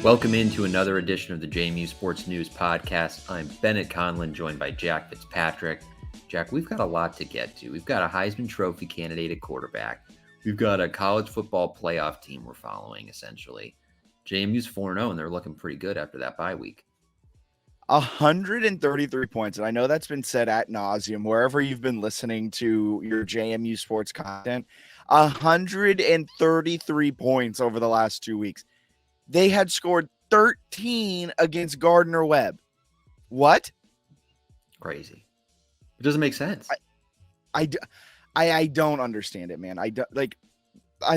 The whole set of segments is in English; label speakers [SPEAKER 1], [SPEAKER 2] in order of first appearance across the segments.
[SPEAKER 1] Welcome into another edition of the JMU Sports News Podcast. I'm Bennett Conlon, joined by Jack Fitzpatrick. Jack, we've got a lot to get to. We've got a Heisman Trophy candidate at quarterback. We've got a college football playoff team we're following, essentially. JMU's 4-0, and they're looking pretty good after that bye week.
[SPEAKER 2] 133 points. And I know that's been said ad nauseum wherever you've been listening to your JMU sports content. 133 points over the last 2 weeks. They had scored 13 against Gardner-Webb. What?
[SPEAKER 1] Crazy. It doesn't make sense.
[SPEAKER 2] I don't understand it, man. I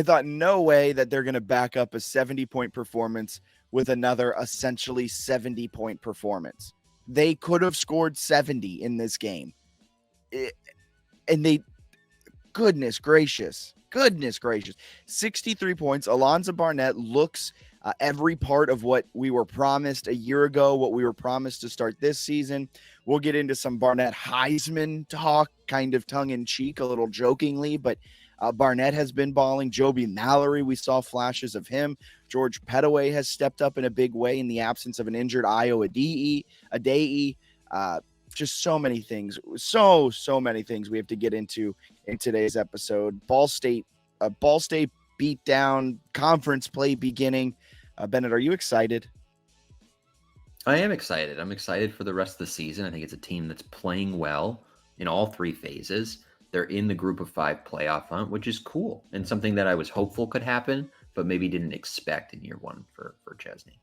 [SPEAKER 2] thought no way that they're going to back up a 70-point performance with another essentially 70-point performance. They could have scored 70 in this game. Goodness gracious, 63 points. Alonzo Barnett looks every part of what we were promised a year ago, what we were promised to start this season. We'll get into some Barnett Heisman talk, kind of tongue-in-cheek, a little jokingly, but Barnett has been balling. Joby Mallory, we saw flashes of him. George Pettaway has stepped up in a big way in the absence of an injured Io Adei. Just so many things. So many things we have to get into in today's episode. Ball State beat down, conference play beginning. Bennett, are you excited?
[SPEAKER 1] I am excited. I'm excited for the rest of the season. I think it's a team that's playing well in all three phases. They're in the group of 5 playoff hunt, which is cool and something that I was hopeful could happen, but maybe didn't expect in year one for Chesney.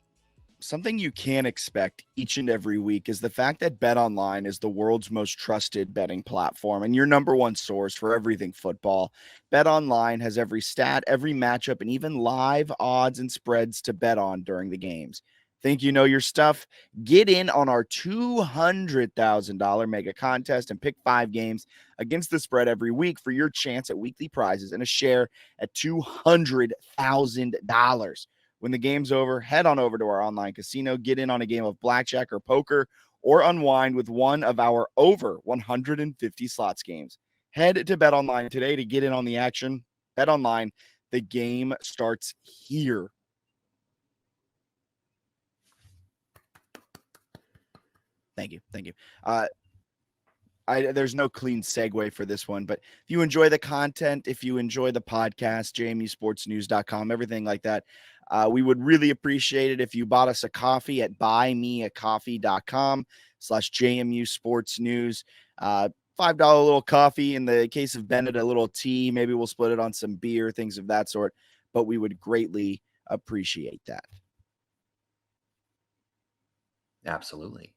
[SPEAKER 2] Something you can expect each and every week is the fact that BetOnline is the world's most trusted betting platform and your number one source for everything football. BetOnline has every stat, every matchup, and even live odds and spreads to bet on during the games. Think you know your stuff? Get in on our $200,000 mega contest and pick 5 games against the spread every week for your chance at weekly prizes and a share at $200,000. When the game's over, head on over to our online casino, get in on a game of blackjack or poker, or unwind with one of our over 150 slots games. Head to BetOnline today to get in on the action. BetOnline, the game starts here. Thank you. There's no clean segue for this one, but if you enjoy the content, if you enjoy the podcast, jmusportsnews.com, everything like that, we would really appreciate it if you bought us a coffee at buymeacoffee.com/JMU Sports News. $5 little coffee. In the case of Bennett, a little tea. Maybe we'll split it on some beer, things of that sort, but we would greatly appreciate that.
[SPEAKER 1] Absolutely. If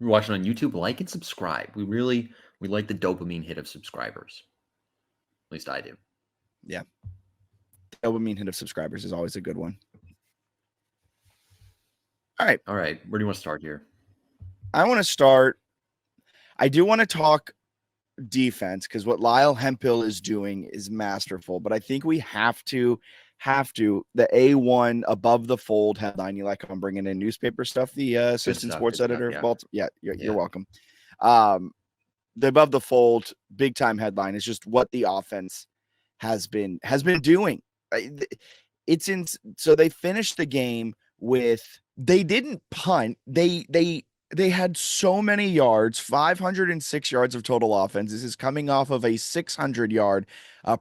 [SPEAKER 1] you're watching on YouTube, like and subscribe. We like the dopamine hit of subscribers. At least I do.
[SPEAKER 2] Yeah. Dopamine hit of subscribers is always a good one. All right.
[SPEAKER 1] Where do you want to start here?
[SPEAKER 2] I do want to talk defense because what Lyle Hemphill is doing is masterful, but I think we have to the A1 above the fold headline. You like I'm bringing in newspaper stuff, the assistant sports editor of Baltimore. Yeah, you're welcome. The above the fold big time headline is just what the offense has been doing. So they finished the game with, they didn't punt. They had so many yards, 506 yards of total offense. This is coming off of a 600-yard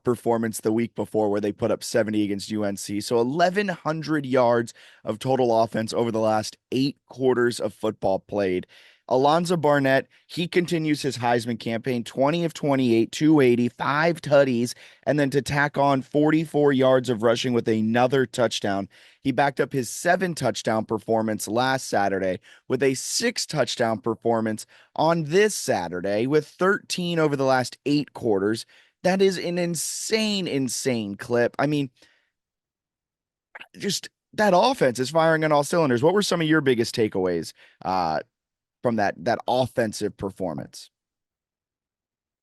[SPEAKER 2] performance the week before where they put up 70 against UNC. So 1,100 yards of total offense over the last 8 quarters of football played. Alonzo Barnett, he continues his Heisman campaign, 20 of 28, 280, 5 tutties, and then to tack on 44 yards of rushing with another touchdown. He backed up his 7-touchdown performance last Saturday with a 6-touchdown performance on this Saturday with 13 over the last 8 quarters. That is an insane clip. I mean, just that offense is firing on all cylinders. What were some of your biggest takeaways from that offensive performance?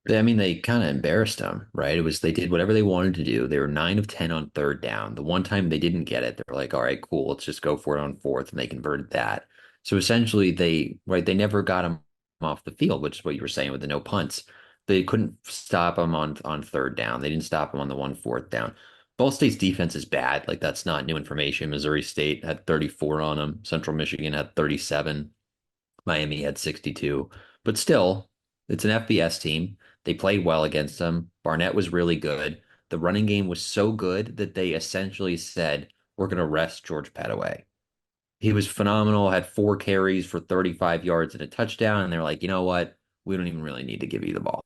[SPEAKER 1] I mean, they kind of embarrassed them, right? They did whatever they wanted to do. They were 9 of 10 on 3rd down. The one time they didn't get it, they were like, all right, cool, let's just go for it on 4th, and they converted that. So essentially they never got them off the field, which is what you were saying with the no punts. They couldn't stop them on 3rd down. They didn't stop them on the 4th down. Ball State's defense is bad. Like that's not new information. Missouri State had 34 on them. Central Michigan had 37. Miami had 62. But still, it's an FBS team. They played well against them. Barnett was really good. The running game was so good that they essentially said, we're going to rest George Pettaway. He was phenomenal, had 4 carries for 35 yards and a touchdown. And they're like, you know what? We don't even really need to give you the ball.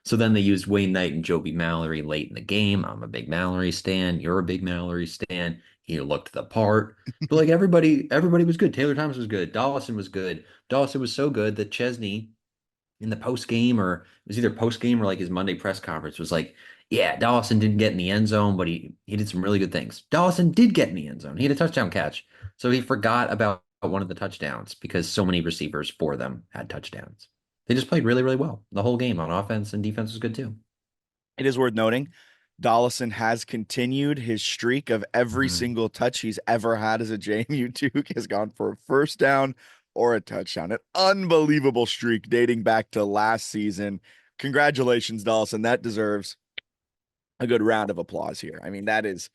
[SPEAKER 1] So then they used Wayne Knight and Joby Mallory late in the game. I'm a big Mallory stan. You're a big Mallory stan. He looked the part. But like everybody was good. Taylor Thomas was good. Dawson was good. Dawson was so good that Chesney in the post game, or it was either post game or like his Monday press conference, was like, yeah, Dawson didn't get in the end zone, but he did some really good things. Dawson did get in the end zone. He had a touchdown catch. So he forgot about one of the touchdowns because so many receivers for them had touchdowns. They just played really, really well. The whole game on offense and defense was good too.
[SPEAKER 2] It is worth noting, Dollison has continued his streak of every
[SPEAKER 1] Mhm.
[SPEAKER 2] single touch he's ever had as a JMU Duke has gone for a first down or a touchdown. An unbelievable streak dating back to last season. Congratulations, Dollison. That deserves a good round of applause here. I mean, that's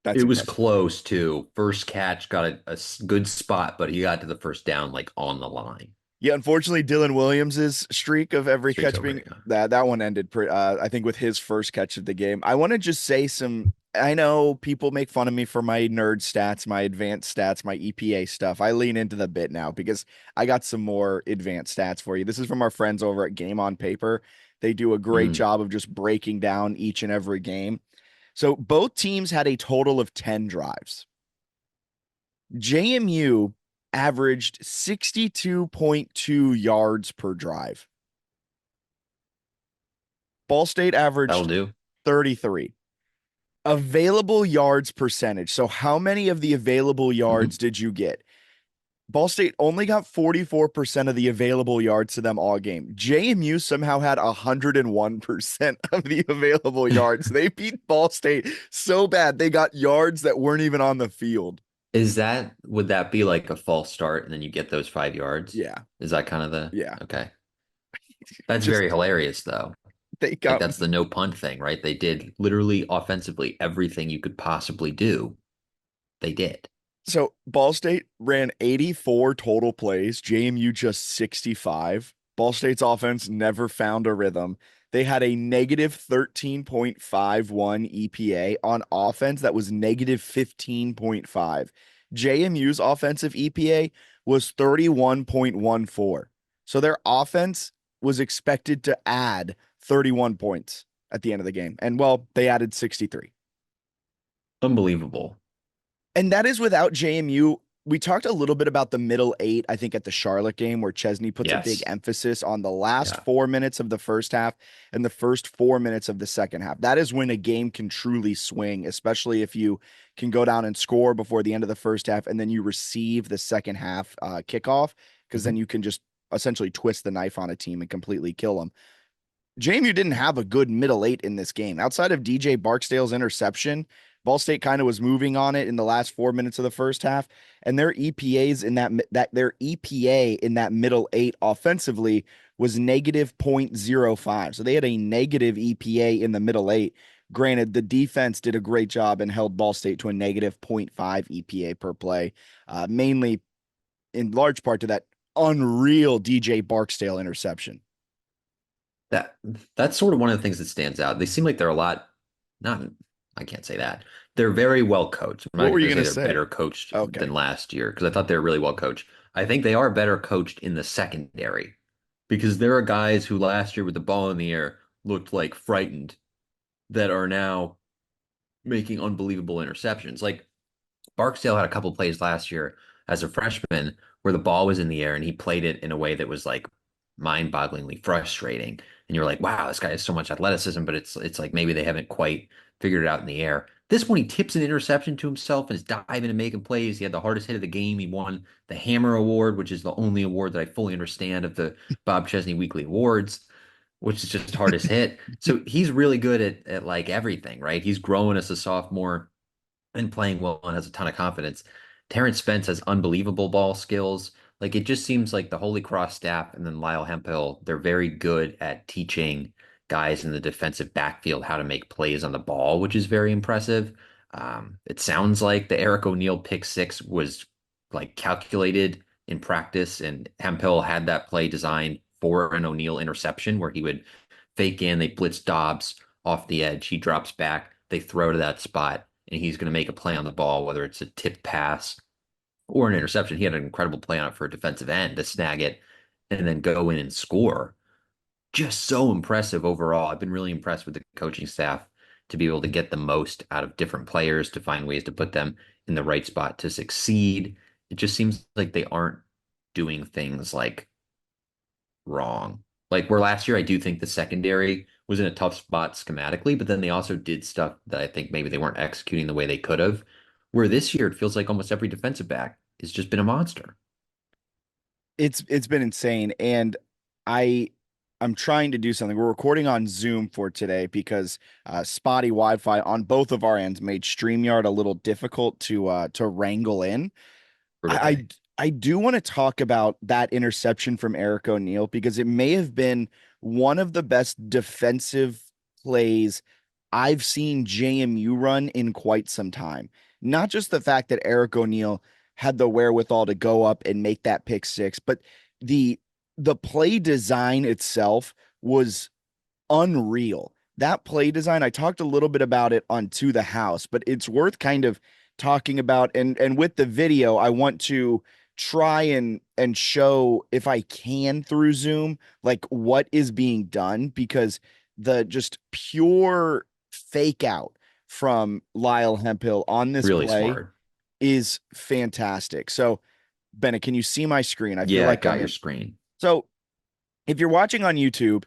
[SPEAKER 1] It was
[SPEAKER 2] impressive.
[SPEAKER 1] close too. First catch got a good spot, but he got to the first down like on the line.
[SPEAKER 2] Yeah, unfortunately, Dylan Williams's streak of every
[SPEAKER 1] Streaks
[SPEAKER 2] catch
[SPEAKER 1] over.
[SPEAKER 2] being
[SPEAKER 1] Yeah.
[SPEAKER 2] that one ended I think with his first catch of the game. I want to just say some. I know people make fun of me for my nerd stats, my advanced stats, my EPA stuff. I lean into the bit now because I got some more advanced stats for you. This is from our friends over at Game on Paper. They do a great
[SPEAKER 1] Mhm.
[SPEAKER 2] job of just breaking down each and every game. So both teams had a total of 10 drives. JMU averaged 62.2 yards per drive. Ball State
[SPEAKER 1] That'll
[SPEAKER 2] averaged
[SPEAKER 1] do.
[SPEAKER 2] 33. Available yards percentage. So, how many of the available yards
[SPEAKER 1] Mhm.
[SPEAKER 2] did you get? Ball State only got 44% of the available yards to them all game. JMU somehow had 101% of the available yards. They beat Ball State so bad, they got yards that weren't even on the field.
[SPEAKER 1] Would that be like a false start and then you get those 5 yards?
[SPEAKER 2] Yeah.
[SPEAKER 1] Is that kind of the,
[SPEAKER 2] Yeah.
[SPEAKER 1] okay. That's very
[SPEAKER 2] Just,
[SPEAKER 1] hilarious though.
[SPEAKER 2] they
[SPEAKER 1] Like
[SPEAKER 2] got
[SPEAKER 1] that's the no punt thing, right? They did literally offensively everything you could possibly do. They did.
[SPEAKER 2] So Ball State ran 84 total plays, JMU just 65. Ball State's offense never found a rhythm. They had a negative 13.51 EPA on offense that was negative 15.5. JMU's offensive EPA was 31.14. So their offense was expected to add 31 points at the end of the game. And well, they added 63.
[SPEAKER 1] Unbelievable.
[SPEAKER 2] And that is without JMU. We talked a little bit about the middle eight, I think, at the Charlotte game, where Chesney puts a big
[SPEAKER 1] Yes.
[SPEAKER 2] emphasis on the last
[SPEAKER 1] Yeah.
[SPEAKER 2] 4 minutes of the first half and the first 4 minutes of the second half. That is when a game can truly swing, especially if you can go down and score before the end of the first half and then you receive the second half kickoff, because then
[SPEAKER 1] Mhm.
[SPEAKER 2] you can just essentially twist the knife on a team and completely kill them. JMU didn't have a good middle eight in this game. Outside of DJ Barksdale's interception, Ball State kind of was moving on it in the last 4 minutes of the first half, and their EPAs in that their EPA in that middle eight offensively was negative 0.05. So they had a negative EPA in the middle eight. Granted, the defense did a great job and held Ball State to a negative zero point 0.5 EPA per play, mainly in large part to that unreal DJ Barksdale interception.
[SPEAKER 1] That that's sort of one of the things that stands out. They seem like they're a lot, not, I can't say that. They're very well coached. I'm not
[SPEAKER 2] What were
[SPEAKER 1] going
[SPEAKER 2] you
[SPEAKER 1] to
[SPEAKER 2] going
[SPEAKER 1] say
[SPEAKER 2] to
[SPEAKER 1] they're
[SPEAKER 2] say?
[SPEAKER 1] better coached
[SPEAKER 2] Okay.
[SPEAKER 1] than last year because I thought they were really well coached. I think they are better coached in the secondary because there are guys who last year with the ball in the air looked like frightened that are now making unbelievable interceptions. Like Barksdale had a couple plays last year as a freshman where the ball was in the air and he played it in a way that was like mind-bogglingly frustrating. And you're like, wow, this guy has so much athleticism, but it's like maybe they haven't quite figured it out in the air. This one, he tips an interception to himself and is diving and making plays. He had the hardest hit of the game. He won the Hammer Award, which is the only award that I fully understand of the Bob Chesney Weekly Awards, which is just hardest hit. So he's really good at like everything, right? He's growing as a sophomore and playing well and has a ton of confidence. Terrence Spence has unbelievable ball skills. Like it just seems like the Holy Cross staff and then Lyle Hemphill, they're very good at teaching guys in the defensive backfield how to make plays on the ball, which is very impressive. It sounds like the Eric O'Neill pick six was like calculated in practice, and Hemphill had that play designed for an O'Neill interception where he would fake in, they blitz Dobbs off the edge, he drops back, they throw to that spot, and he's going to make a play on the ball, whether it's a tipped pass or an interception. He had an incredible play on it for a defensive end to snag it and then go in and score. Just so impressive overall. I've been really impressed with the coaching staff to be able to get the most out of different players, to find ways to put them in the right spot to succeed. It just seems like they aren't doing things like wrong. Like where last year, I do think the secondary was in a tough spot schematically, but then they also did stuff that I think maybe they weren't executing the way they could have. Where this year, it feels like almost every defensive back has just been a monster.
[SPEAKER 2] It's been insane, and I I'm trying to do something. We're recording on Zoom for today because spotty Wi-Fi on both of our ends made StreamYard a little difficult to wrangle in.
[SPEAKER 1] Brutal
[SPEAKER 2] I
[SPEAKER 1] day.
[SPEAKER 2] I do want to talk about that interception from Eric O'Neill because it may have been one of the best defensive plays I've seen JMU run in quite some time. Not just the fact that Eric O'Neill had the wherewithal to go up and make that pick six, but the the play design itself was unreal. That play design, I talked a little bit about it on To the House, but it's worth kind of talking about, and with the video, I want to try and show if I can through Zoom like what is being done because the just pure fake out from Lyle Hemphill on this
[SPEAKER 1] Really
[SPEAKER 2] play
[SPEAKER 1] smart.
[SPEAKER 2] is fantastic. So, Bennett, can you see my screen? I feel
[SPEAKER 1] Yeah, I
[SPEAKER 2] like I
[SPEAKER 1] got your
[SPEAKER 2] am.
[SPEAKER 1] screen.
[SPEAKER 2] So, if you're watching on YouTube,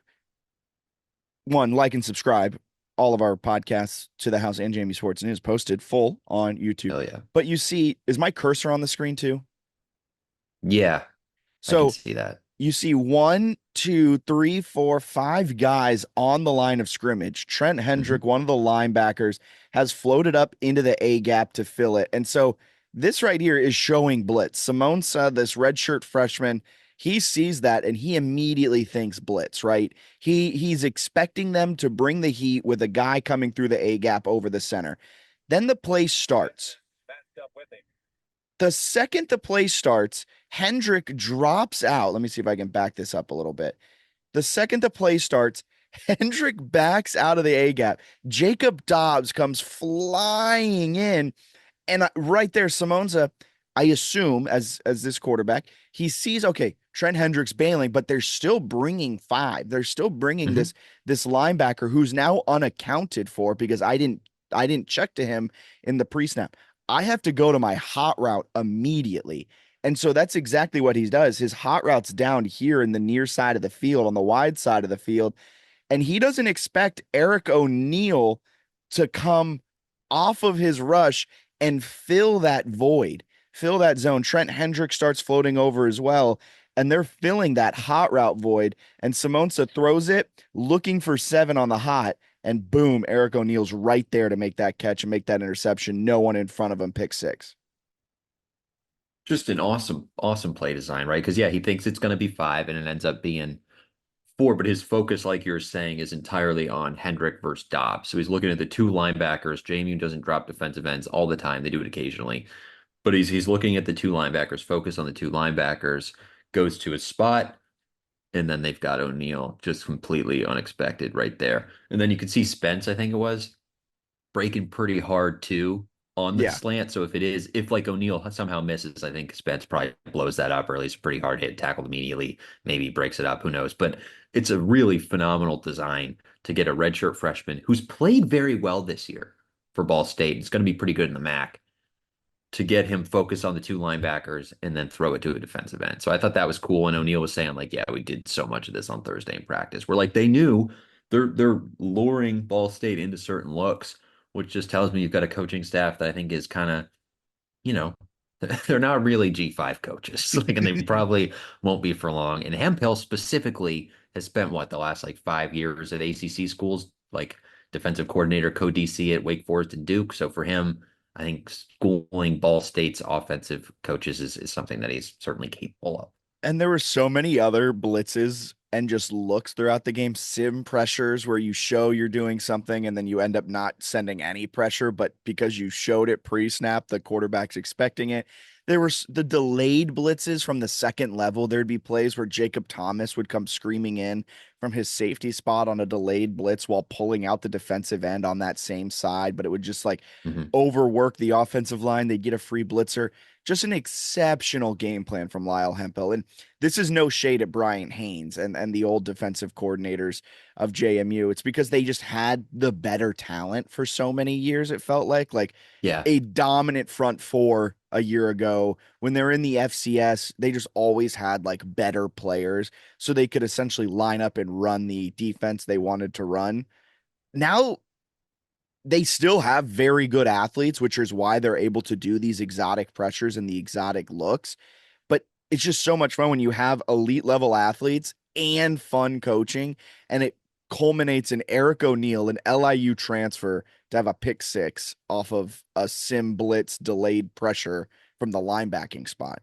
[SPEAKER 2] one, like and subscribe. All of our podcasts to the house and Jamie Sports News posted full on YouTube.
[SPEAKER 1] Hell yeah.
[SPEAKER 2] But you see, is my cursor on the screen too?
[SPEAKER 1] Yeah, I can
[SPEAKER 2] So
[SPEAKER 1] see that.
[SPEAKER 2] you see one, two, three, four, five guys on the line of scrimmage. Trent
[SPEAKER 1] Hmm.
[SPEAKER 2] Hendrick, one of the linebackers, has floated up into the A gap to fill it. And so this right here is showing blitz. Simone said this redshirt freshman, he sees that and he immediately thinks blitz, right? He's expecting them to bring the heat with a guy coming through the A gap over the center. Then the play starts. The second the play starts, Hendrick drops out. Let me see if I can back this up a little bit. The second the play starts, Hendrick backs out of the A gap. Jacob Dobbs comes flying in, and right there, Simonza, I assume as this quarterback, he sees okay, Trent Hendrick's bailing, but they're still bringing five. They're still bringing
[SPEAKER 1] Hmm.
[SPEAKER 2] this linebacker who's now unaccounted for because I didn't check to him in the pre-snap. I have to go to my hot route immediately. And so that's exactly what he does. His hot route's down here in the near side of the field, on the wide side of the field. And he doesn't expect Eric O'Neill to come off of his rush and fill that void, fill that zone. Trent Hendrick starts floating over as well. And they're filling that hot route void. And Simonsa throws it, looking for seven on the hot. And boom, Eric O'Neill's right there to make that catch and make that interception. No one in front of him, pick six.
[SPEAKER 1] Just an awesome, awesome play design, right? Because yeah, he thinks it's going to be five, and it ends up being four. But his focus, like you're saying, is entirely on Hendrick versus Dobbs. So he's looking at the two linebackers. JMU doesn't drop defensive ends all the time; they do it occasionally. But he's looking at the two linebackers, focus on the two linebackers, goes to his spot, and then they've got O'Neill just completely unexpected right there. And then you can see Spence, I think it was, breaking pretty hard too on the
[SPEAKER 2] Yeah.
[SPEAKER 1] slant. So if like O'Neill somehow misses, I think Spence probably blows that up, or at least a pretty hard hit, tackled immediately, maybe breaks it up, who knows. But it's a really phenomenal design to get a redshirt freshman who's played very well this year for Ball State. It's going to be pretty good in the MAC to get him focused on the two linebackers and then throw it to a defensive end. So I thought that was cool. And O'Neill was saying, like, yeah, we did so much of this on Thursday in practice. Where like they knew they're luring Ball State into certain looks, which just tells me you've got a coaching staff that I think is kind of, you know, they're not really G5 coaches. Like, and they probably won't be for long. And Hemphill specifically has spent what the last like 5 years at ACC schools, like defensive coordinator, co-DC at Wake Forest and Duke. So for him, I think schooling Ball State's offensive coaches is something that he's certainly capable of.
[SPEAKER 2] And there were so many other blitzes and just looks throughout the game. Sim pressures where you show you're doing something and then you end up not sending any pressure, but because you showed it pre-snap, the quarterback's expecting it. There were the delayed blitzes from the second level. There'd be plays where Jacob Thomas would come screaming in from his safety spot on a delayed blitz while pulling out the defensive end on that same side, but it would just like
[SPEAKER 1] Mhm.
[SPEAKER 2] overwork the offensive line. They'd get a free blitzer. Just an exceptional game plan from Lyle Hempel. And this is no shade at Bryant Haynes and the old defensive coordinators of JMU. It's because they just had the better talent for so many years, it felt like
[SPEAKER 1] Yeah.
[SPEAKER 2] a dominant front four a year ago when they were in the FCS, they just always had like better players so they could essentially line up and run the defense they wanted to run. Now they still have very good athletes, which is why they're able to do these exotic pressures and the exotic looks. But it's just so much fun when you have elite level athletes and fun coaching, and it culminates in Eric O'Neill, an LIU transfer, to have a pick six off of a sim blitz delayed pressure from the linebacking spot.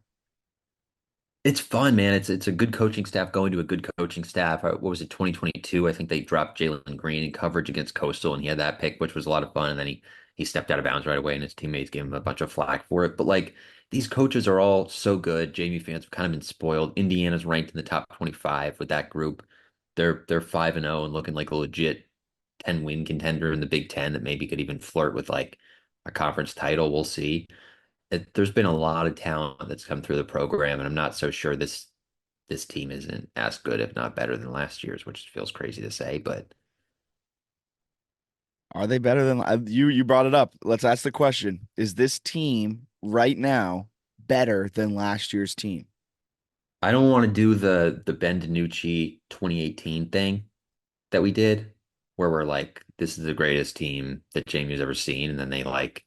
[SPEAKER 1] It's fun, man. It's a good coaching staff going to a good coaching staff. What was it, 2022? I think they dropped Jalen Green in coverage against Coastal, and he had that pick, which was a lot of fun. And then he stepped out of bounds right away, and his teammates gave him a bunch of flack for it. But like these coaches are all so good. JMU fans have kind of been spoiled. Indiana's ranked in the top 25 with that group. They're 5-0 and looking like a legit 10 win contender in the Big Ten that maybe could even flirt with like a conference title. We'll see. There's been a lot of talent that's come through the program, and I'm not so sure this team isn't as good, if not better, than last year's, which feels crazy to say, but
[SPEAKER 2] Are they better than you brought it up? Let's ask the question. Is this team right now better than last year's team?
[SPEAKER 1] I don't want to do the Ben DiNucci 2018 thing that we did, where we're like, this is the greatest team that Jamie's ever seen, and then they like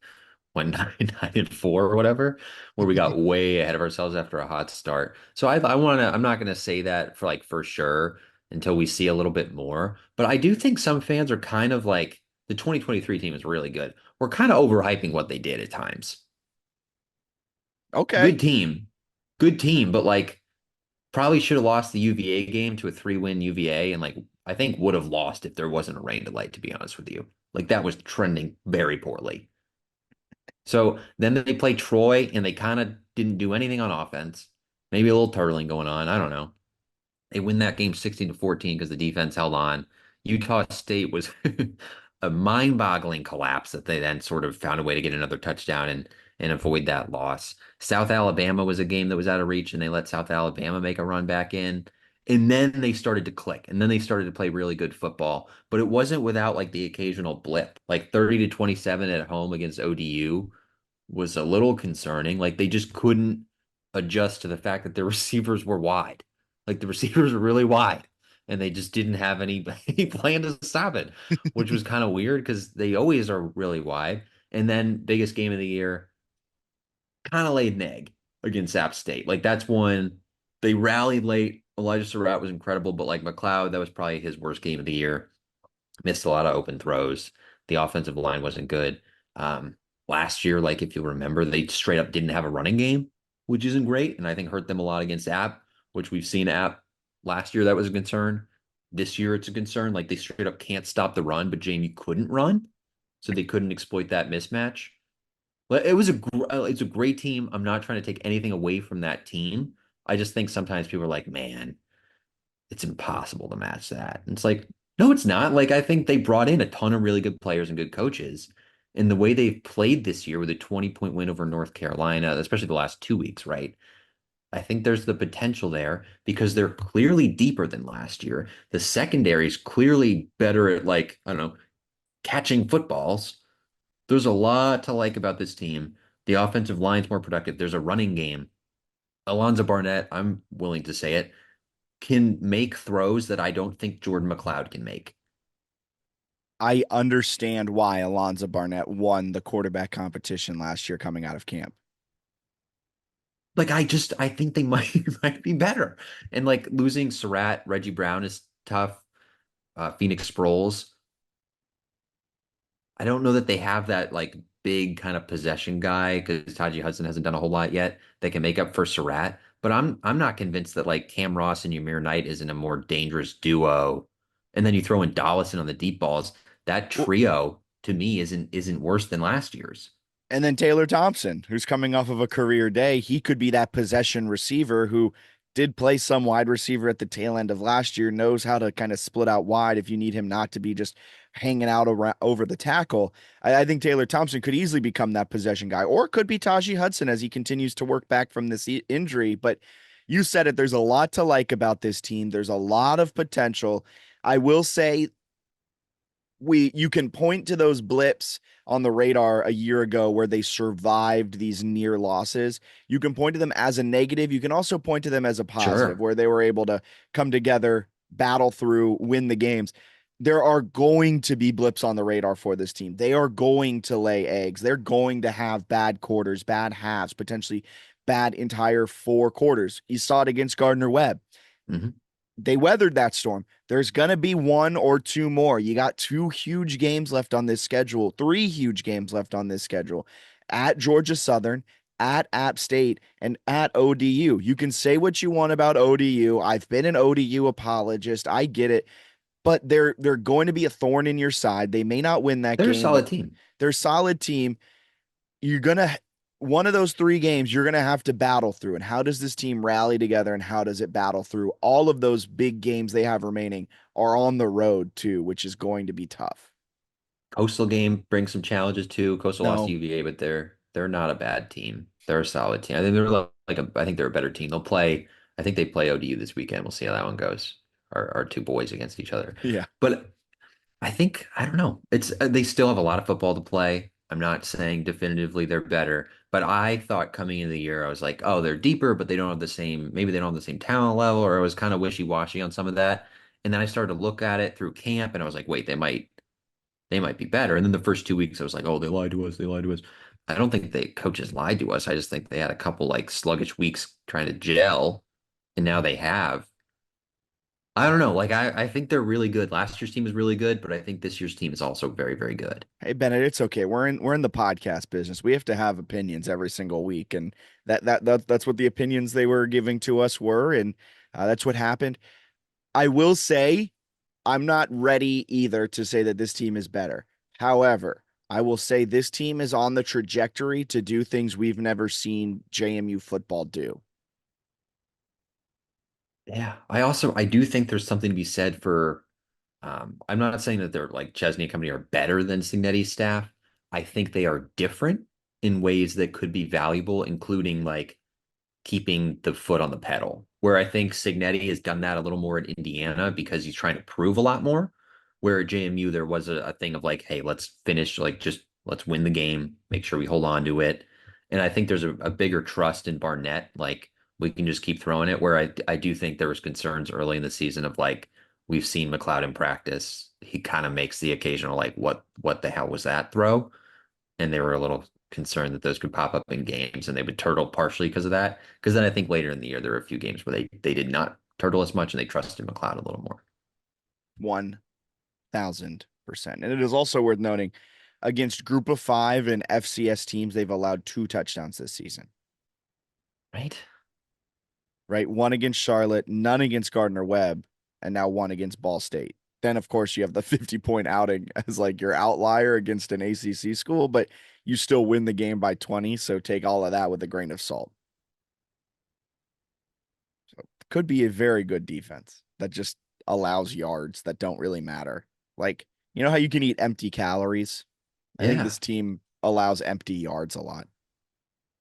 [SPEAKER 1] went 9-4 or whatever, where we got way ahead of ourselves after a hot start. So I want to, I'm not going to say that for like for sure until we see a little bit more. But I do think some fans are kind of like the 2023 team is really good. We're kind of overhyping what they did at times.
[SPEAKER 2] Okay.
[SPEAKER 1] Good team, good team, but like probably should have lost the UVA game to a 3-win UVA, and like I think would have lost if there wasn't a rain delay, to be honest with you. Like that was trending very poorly. So then they play Troy and they kind of didn't do anything on offense. Maybe a little turtling going on. I don't know. They win that game 16-14 because the defense held on. Utah State was a mind-boggling collapse that they then sort of found a way to get another touchdown and avoid that loss. South Alabama was a game that was out of reach, and they let South Alabama make a run back in. And then they started to click, and then they started to play really good football. But it wasn't without like the occasional blip, like 30-27 at home against ODU was a little concerning. Like they just couldn't adjust to the fact that their receivers were wide. Like the receivers were really wide, and they just didn't have any plan to stop it, which was kind of weird because they always are really wide. And then biggest game of the year, kind of laid an egg against App State. Like that's one they rallied late. Elijah Surratt was incredible, but like McLeod, that was probably his worst game of the year. Missed a lot of open throws. The offensive line wasn't good. Um, Last year, like if you remember, they straight up didn't have a running game, which isn't great, and I think hurt them a lot against App, which we've seen App last year. That was a concern. This year, it's a concern. Like they straight up can't stop the run, but Jamie couldn't run, so they couldn't exploit that mismatch. But it's a great team. I'm not trying to take anything away from that team. I just think sometimes people are like, man, it's impossible to match that. And it's like, no, it's not. Like, I think they brought in a ton of really good players and good coaches. And the way they've played this year with a 20-point win over North Carolina, especially the last 2 weeks, right? I think there's the potential there because they're clearly deeper than last year. The secondary is clearly better at, like, I don't know, catching footballs. There's a lot to like about this team. The offensive line's more productive. There's a running game. Alonzo Barnett, I'm willing to say it, can make throws that I don't think Jordan McLeod can make.
[SPEAKER 2] I understand why Alonzo Barnett won the quarterback competition last year coming out of camp.
[SPEAKER 1] Like I think they might might be better. And like losing Surratt, Reggie Brown is tough. Phoenix Sproles. I don't know that they have that like big kind of possession guy because Taji Hudson hasn't done a whole lot yet that can make up for Surratt. But I'm not convinced that like Cam Ross and Ymir Knight isn't a more dangerous duo. And then you throw in Dollison on the deep balls. That
[SPEAKER 2] Well,
[SPEAKER 1] trio to me isn't worse than last year's.
[SPEAKER 2] and then Taylor Thompson, who's coming off of a career day, he could be that possession receiver who did play some wide receiver at the tail end of last year, knows how to kind of split out wide if you need him not to be just hanging out around, over the tackle. I think Taylor Thompson could easily become that possession guy, or it could be Tajee Hudson as he continues to work back from this injury. But you said it, there's a lot to like about this team. There's a lot of potential. I will say you can point to those blips on the radar a year ago where they survived these near losses. You can point to them as a negative. You can also point to them as a positive
[SPEAKER 1] Sure.
[SPEAKER 2] where they were able to come together, battle through, win the games. There are going to be blips on the radar for this team. They are going to lay eggs. They're going to have bad quarters, bad halves, potentially bad entire four quarters. You saw it against Gardner-Webb.
[SPEAKER 1] Hmm.
[SPEAKER 2] They weathered that storm. There's going to be one or two more. You got two huge games left on this schedule, three huge games left on this schedule at Georgia Southern, at App State, and at ODU. You can say what you want about ODU. I've been an ODU apologist. I get it, but they're going to be a thorn in your side. They may not win that
[SPEAKER 1] They're a
[SPEAKER 2] game, but
[SPEAKER 1] solid team.
[SPEAKER 2] they're a solid team. You're going to one of those three games you're going to have to battle through. And how does this team rally together and how does it battle through all of those big games they have remaining are on the road too, which is going to be tough.
[SPEAKER 1] Coastal game brings some challenges too. Coastal lost to
[SPEAKER 2] No.
[SPEAKER 1] UVA, but they're not a bad team. They're a solid team. I think I think they're a better team. They'll play. I think they play ODU this weekend. We'll see how that one goes. Our two boys against each other.
[SPEAKER 2] Yeah.
[SPEAKER 1] But I think I don't know. It's they still have a lot of football to play. I'm not saying definitively they're better, but I thought coming into the year I was like, oh, they're deeper, but they don't have the same. Maybe they don't have the same talent level, or I was kind of wishy-washy on some of that. And then I started to look at it through camp, and I was like, wait, they might be better. And then the first 2 weeks, I was like, oh, they lied to us. They lied to us. I don't think the coaches lied to us. I just think they had a couple like sluggish weeks trying to gel, and now they have. I don't know. Like I think they're really good. Last year's team is really good, but I think this year's team is also very, very good.
[SPEAKER 2] Hey Bennett, it's okay. We're in the podcast business. We have to have opinions every single week, and that's what the opinions they were giving to us were, and that's what happened. I will say I'm not ready either to say that this team is better. However, I will say this team is on the trajectory to do things we've never seen JMU football do.
[SPEAKER 1] Yeah. I do think there's something to be said for I'm not saying that they're like Chesney and company are better than Signetti's staff. I think they are different in ways that could be valuable, including like keeping the foot on the pedal. Where I think Signetti has done that a little more at Indiana because he's trying to prove a lot more. Where at JMU there was a thing of like, hey, let's finish, like just let's win the game, make sure we hold on to it. And I think there's a bigger trust in Barnett. Like we can just keep throwing it. Where I do think there was concerns early in the season of like we've seen McLeod in practice. He kind of makes the occasional like what the hell was that throw? And they were a little concerned that those could pop up in games and they would turtle partially because of that. Because then I think later in the year there were a few games where they did not turtle as much and they trusted McLeod a little more.
[SPEAKER 2] 1,000%. And it is also worth noting against group of five and FCS teams, they've allowed two touchdowns this season,
[SPEAKER 1] Right?
[SPEAKER 2] right? One against Charlotte, none against Gardner-Webb, and now one against Ball State. Then, of course, you have the 50-point outing as like your outlier against an ACC school, but you still win the game by 20. So take all of that with a grain of salt. So could be a very good defense that just allows yards that don't really matter. Like, you know how you can eat empty calories? I think
[SPEAKER 1] Yeah,
[SPEAKER 2] this team allows empty yards a lot.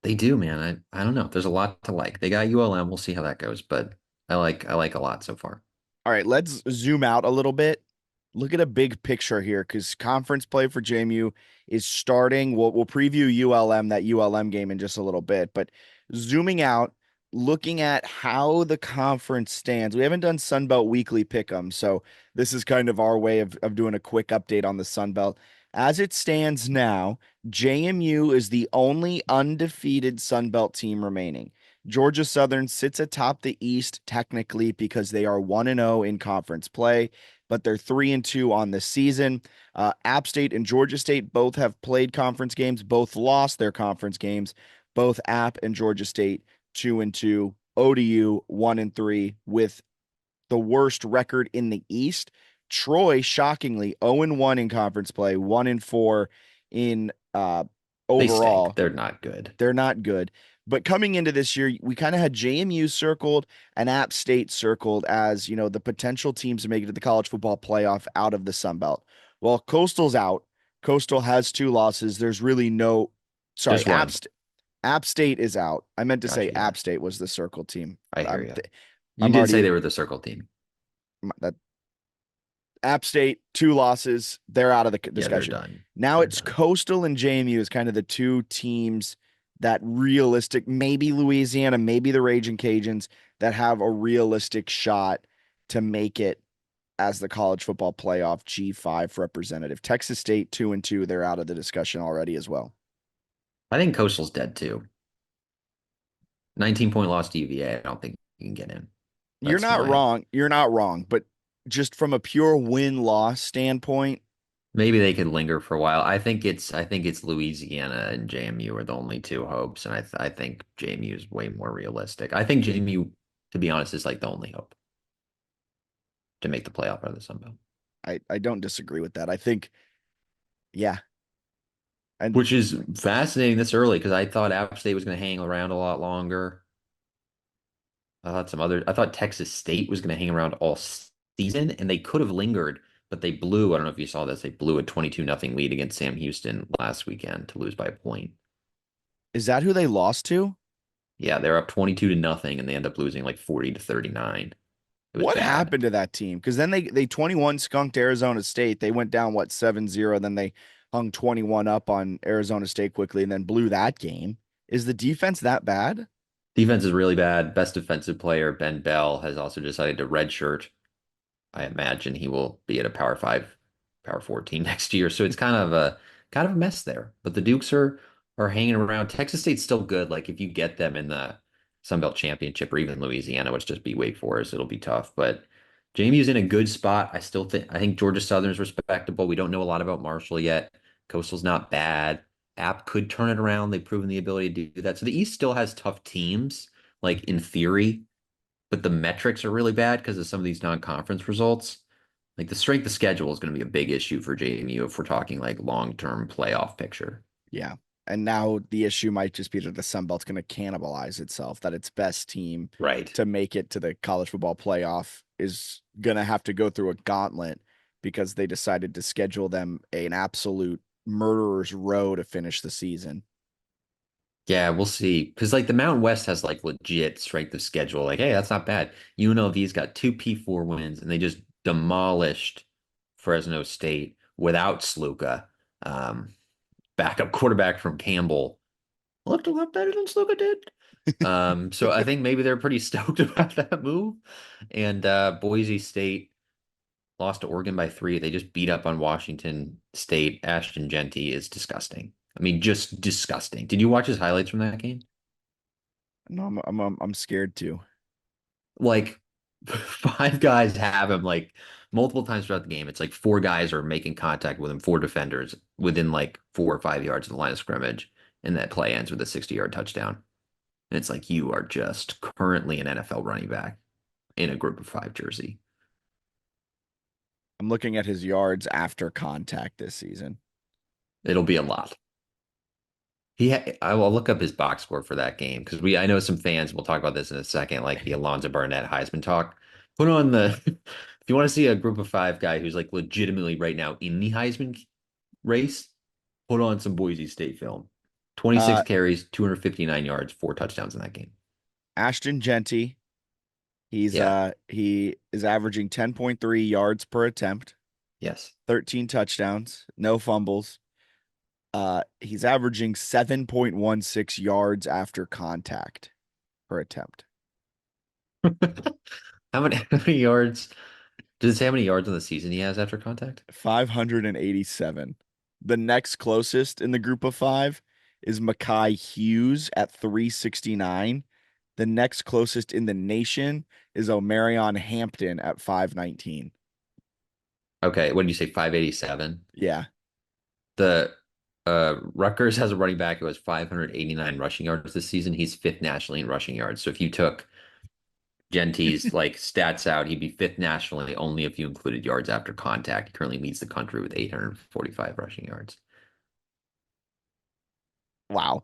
[SPEAKER 1] they do, man. I don't know. There's a lot to like. They got ULM. We'll see how that goes, but I like a lot so far.
[SPEAKER 2] All right, let's zoom out a little bit. Look at a big picture here because conference play for JMU is starting. We'll preview ULM, that ULM game in just a little bit, but zooming out, looking at how the conference stands. We haven't done Sunbelt Weekly Pick'em, so this is kind of our way of doing a quick update on the Sunbelt. As it stands now, JMU is the only undefeated Sunbelt team remaining. Georgia Southern sits atop the East technically because they are 1-0 in conference play, but they're 3-2 on the season. App State and Georgia State both have played conference games, both lost their conference games. Both App and Georgia State 2-2 ODU 1-3 with the worst record in the East. Troy, shockingly, 0-1 in conference play, 1-4 in
[SPEAKER 1] They stink.
[SPEAKER 2] overall.
[SPEAKER 1] They're not good.
[SPEAKER 2] They're not good. But coming into this year, we kind of had JMU circled and App State circled as, the potential teams to make it to the college football playoff out of the Sun Belt. Well, Coastal's out. Coastal has 2 losses. There's really no, sorry,
[SPEAKER 1] Just one.
[SPEAKER 2] App State is out. I meant to say
[SPEAKER 1] Gotcha. Yeah,
[SPEAKER 2] App State was the circle team.
[SPEAKER 1] I hear
[SPEAKER 2] I'm,
[SPEAKER 1] you. You
[SPEAKER 2] I'm
[SPEAKER 1] did say
[SPEAKER 2] already
[SPEAKER 1] they were the circle team.
[SPEAKER 2] that App State, 2 losses. They're out of the
[SPEAKER 1] Yeah, they're
[SPEAKER 2] discussion.
[SPEAKER 1] done.
[SPEAKER 2] Now
[SPEAKER 1] They're
[SPEAKER 2] it's
[SPEAKER 1] done.
[SPEAKER 2] Coastal and JMU is kind of the 2 teams that realistic, maybe Louisiana, maybe the Raging Cajuns that have a realistic shot to make it as the college football playoff G5 representative. Texas State 2-2, they're out of the discussion already as well.
[SPEAKER 1] I think Coastal's dead too. 19-point loss to UVA. I don't think you can get in.
[SPEAKER 2] You're
[SPEAKER 1] That's
[SPEAKER 2] not
[SPEAKER 1] my
[SPEAKER 2] wrong. You're not wrong, but just from a pure win-loss standpoint,
[SPEAKER 1] maybe they could linger for a while. I think it's Louisiana and JMU are the only 2 hopes, and I think JMU is way more realistic. I think JMU, to be honest, is like the only hope to make the playoff out of the Sun Belt.
[SPEAKER 2] I don't disagree with that. I think, yeah. And
[SPEAKER 1] Which is fascinating this early because I thought App State was going to hang around a lot longer. I thought Texas State was going to hang around all season and they could have lingered, but they blew. I don't know if you saw this. They blew a 22-0 lead against Sam Houston last weekend to lose by a point.
[SPEAKER 2] is that who they lost to?
[SPEAKER 1] Yeah, they're up 22 to nothing and they end up losing like 40 to 39. It was
[SPEAKER 2] What
[SPEAKER 1] bad.
[SPEAKER 2] happened to that team? Because then they 21 skunked Arizona State. They went down 7-0. Then they hung 21 up on Arizona State quickly and then blew that game. Is the defense that bad?
[SPEAKER 1] Defense is really bad. Best defensive player, Ben Bell, has also decided to redshirt. I imagine he will be at a Power Five, Power Four team next year. So it's kind of a mess there. But the Dukes are hanging around. Texas State's still good. Like if you get them in the Sun Belt Championship or even Louisiana, which just be Wake Forest, it'll be tough. But JMU's in a good spot. I think Georgia Southern's respectable. We don't know a lot about Marshall yet. Coastal's not bad. App could turn it around. They've proven the ability to do that. So the East still has tough teams, like in theory, but the metrics are really bad because of some of these non-conference results. Like the strength of schedule is going to be a big issue for JMU if we're talking like long-term playoff picture.
[SPEAKER 2] Yeah. And now the issue might just be that the Sun Belt's going to cannibalize itself, that its best team
[SPEAKER 1] Right.
[SPEAKER 2] to make it to the college football playoff is going to have to go through a gauntlet because they decided to schedule them an absolute murderer's row to finish the season.
[SPEAKER 1] Yeah, we'll see. Because like the Mountain West has like legit strength of schedule. Like, hey, that's not bad. UNLV's got 2 P4 wins and they just demolished Fresno State without Sluka. Um, Backup quarterback from Campbell. Looked a lot better than Sluka did. So I think maybe they're pretty stoked about that move. And Boise State lost to Oregon by 3. They just beat up on Washington State. Ashton Genty is disgusting. I mean, just disgusting. Did you watch his highlights from that game?
[SPEAKER 2] No, I'm scared too.
[SPEAKER 1] Like 5 guys have him like multiple times throughout the game. It's like 4 guys are making contact with him, 4 defenders within like 4 or 5 yards of the line of scrimmage, and that play ends with a 60-yard touchdown. And it's like you are just currently an NFL running back in a group of 5 jersey.
[SPEAKER 2] I'm looking at his yards after contact this season.
[SPEAKER 1] It'll be a lot. I will look up his box score for that game because I know some fans. We'll talk about this in a second, like the Alonzo Barnett Heisman talk. Put on the if you want to see a group of 5 guy who's like legitimately right now in the Heisman race, put on some Boise State film. 26
[SPEAKER 2] Uh,
[SPEAKER 1] carries, 259 yards, 4 touchdowns in that game.
[SPEAKER 2] Ashton Genty,
[SPEAKER 1] Yeah.
[SPEAKER 2] he is averaging 10.3 yards per attempt,
[SPEAKER 1] Yes.
[SPEAKER 2] 13 touchdowns, no fumbles. He's averaging 7.16 yards after contact per attempt.
[SPEAKER 1] How many yards? Does it say how many yards in the season he has after contact?
[SPEAKER 2] 587. The next closest in the group of 5 is Mackay Hughes at 369. The next closest in the nation is Omarion Hampton at 519.
[SPEAKER 1] Okay, what did you say? 587?
[SPEAKER 2] Yeah.
[SPEAKER 1] The Rutgers has a running back who has 589 rushing yards this season. He's 5th nationally in rushing yards. So if you took Genty's like stats out, he'd be fifth nationally only if you included yards after contact. He currently leads the country with 845 rushing yards.
[SPEAKER 2] Wow.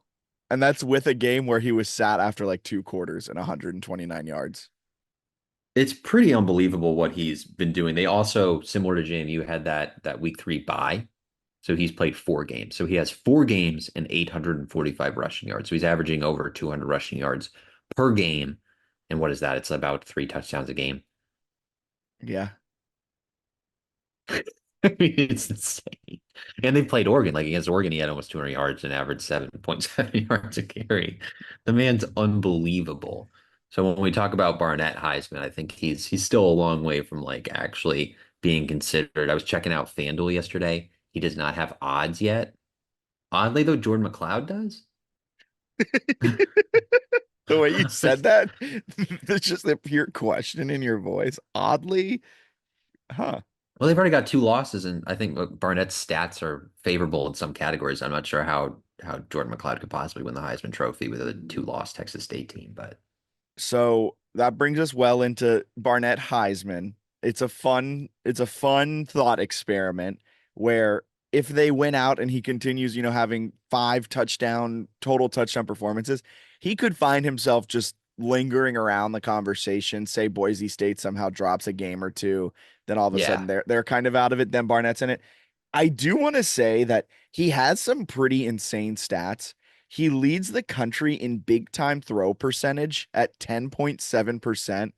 [SPEAKER 2] And that's with a game where he was sat after like 2 quarters and 129 yards.
[SPEAKER 1] It's pretty unbelievable what he's been doing. They also, similar to JMU, had that week 3 bye. So he's played 4 games. So he has 4 games and 845 rushing yards. So he's averaging over 200 rushing yards per game. And what is that? It's about 3 touchdowns a game.
[SPEAKER 2] Yeah.
[SPEAKER 1] I mean, it's insane. And they played Oregon. Like against Oregon, he had almost 200 yards and averaged 7.7 yards a carry. The man's unbelievable. So when we talk about Barnett Heisman, I think he's still a long way from like actually being considered. I was checking out FanDuel yesterday. He does not have odds yet. Oddly though, Jordan McLeod does.
[SPEAKER 2] The way you said that, there's just a pure question in your voice. Oddly, huh?
[SPEAKER 1] Well, they've already got 2 losses, and I think Barnett's stats are favorable in some categories. I'm not sure how Jordan McLeod could possibly win the Heisman Trophy with a 2-loss Texas State team, but
[SPEAKER 2] So that brings us well into Barnett Heisman. It's a fun thought experiment where if they win out and he continues, having 5 total touchdown performances, he could find himself just lingering around the conversation. Say Boise State somehow drops a game or two, then all of a
[SPEAKER 1] yeah.
[SPEAKER 2] sudden they're kind of out of it. Then Barnett's in it. I do want to say that he has some pretty insane stats. He leads the country in big time throw percentage at 10.7%.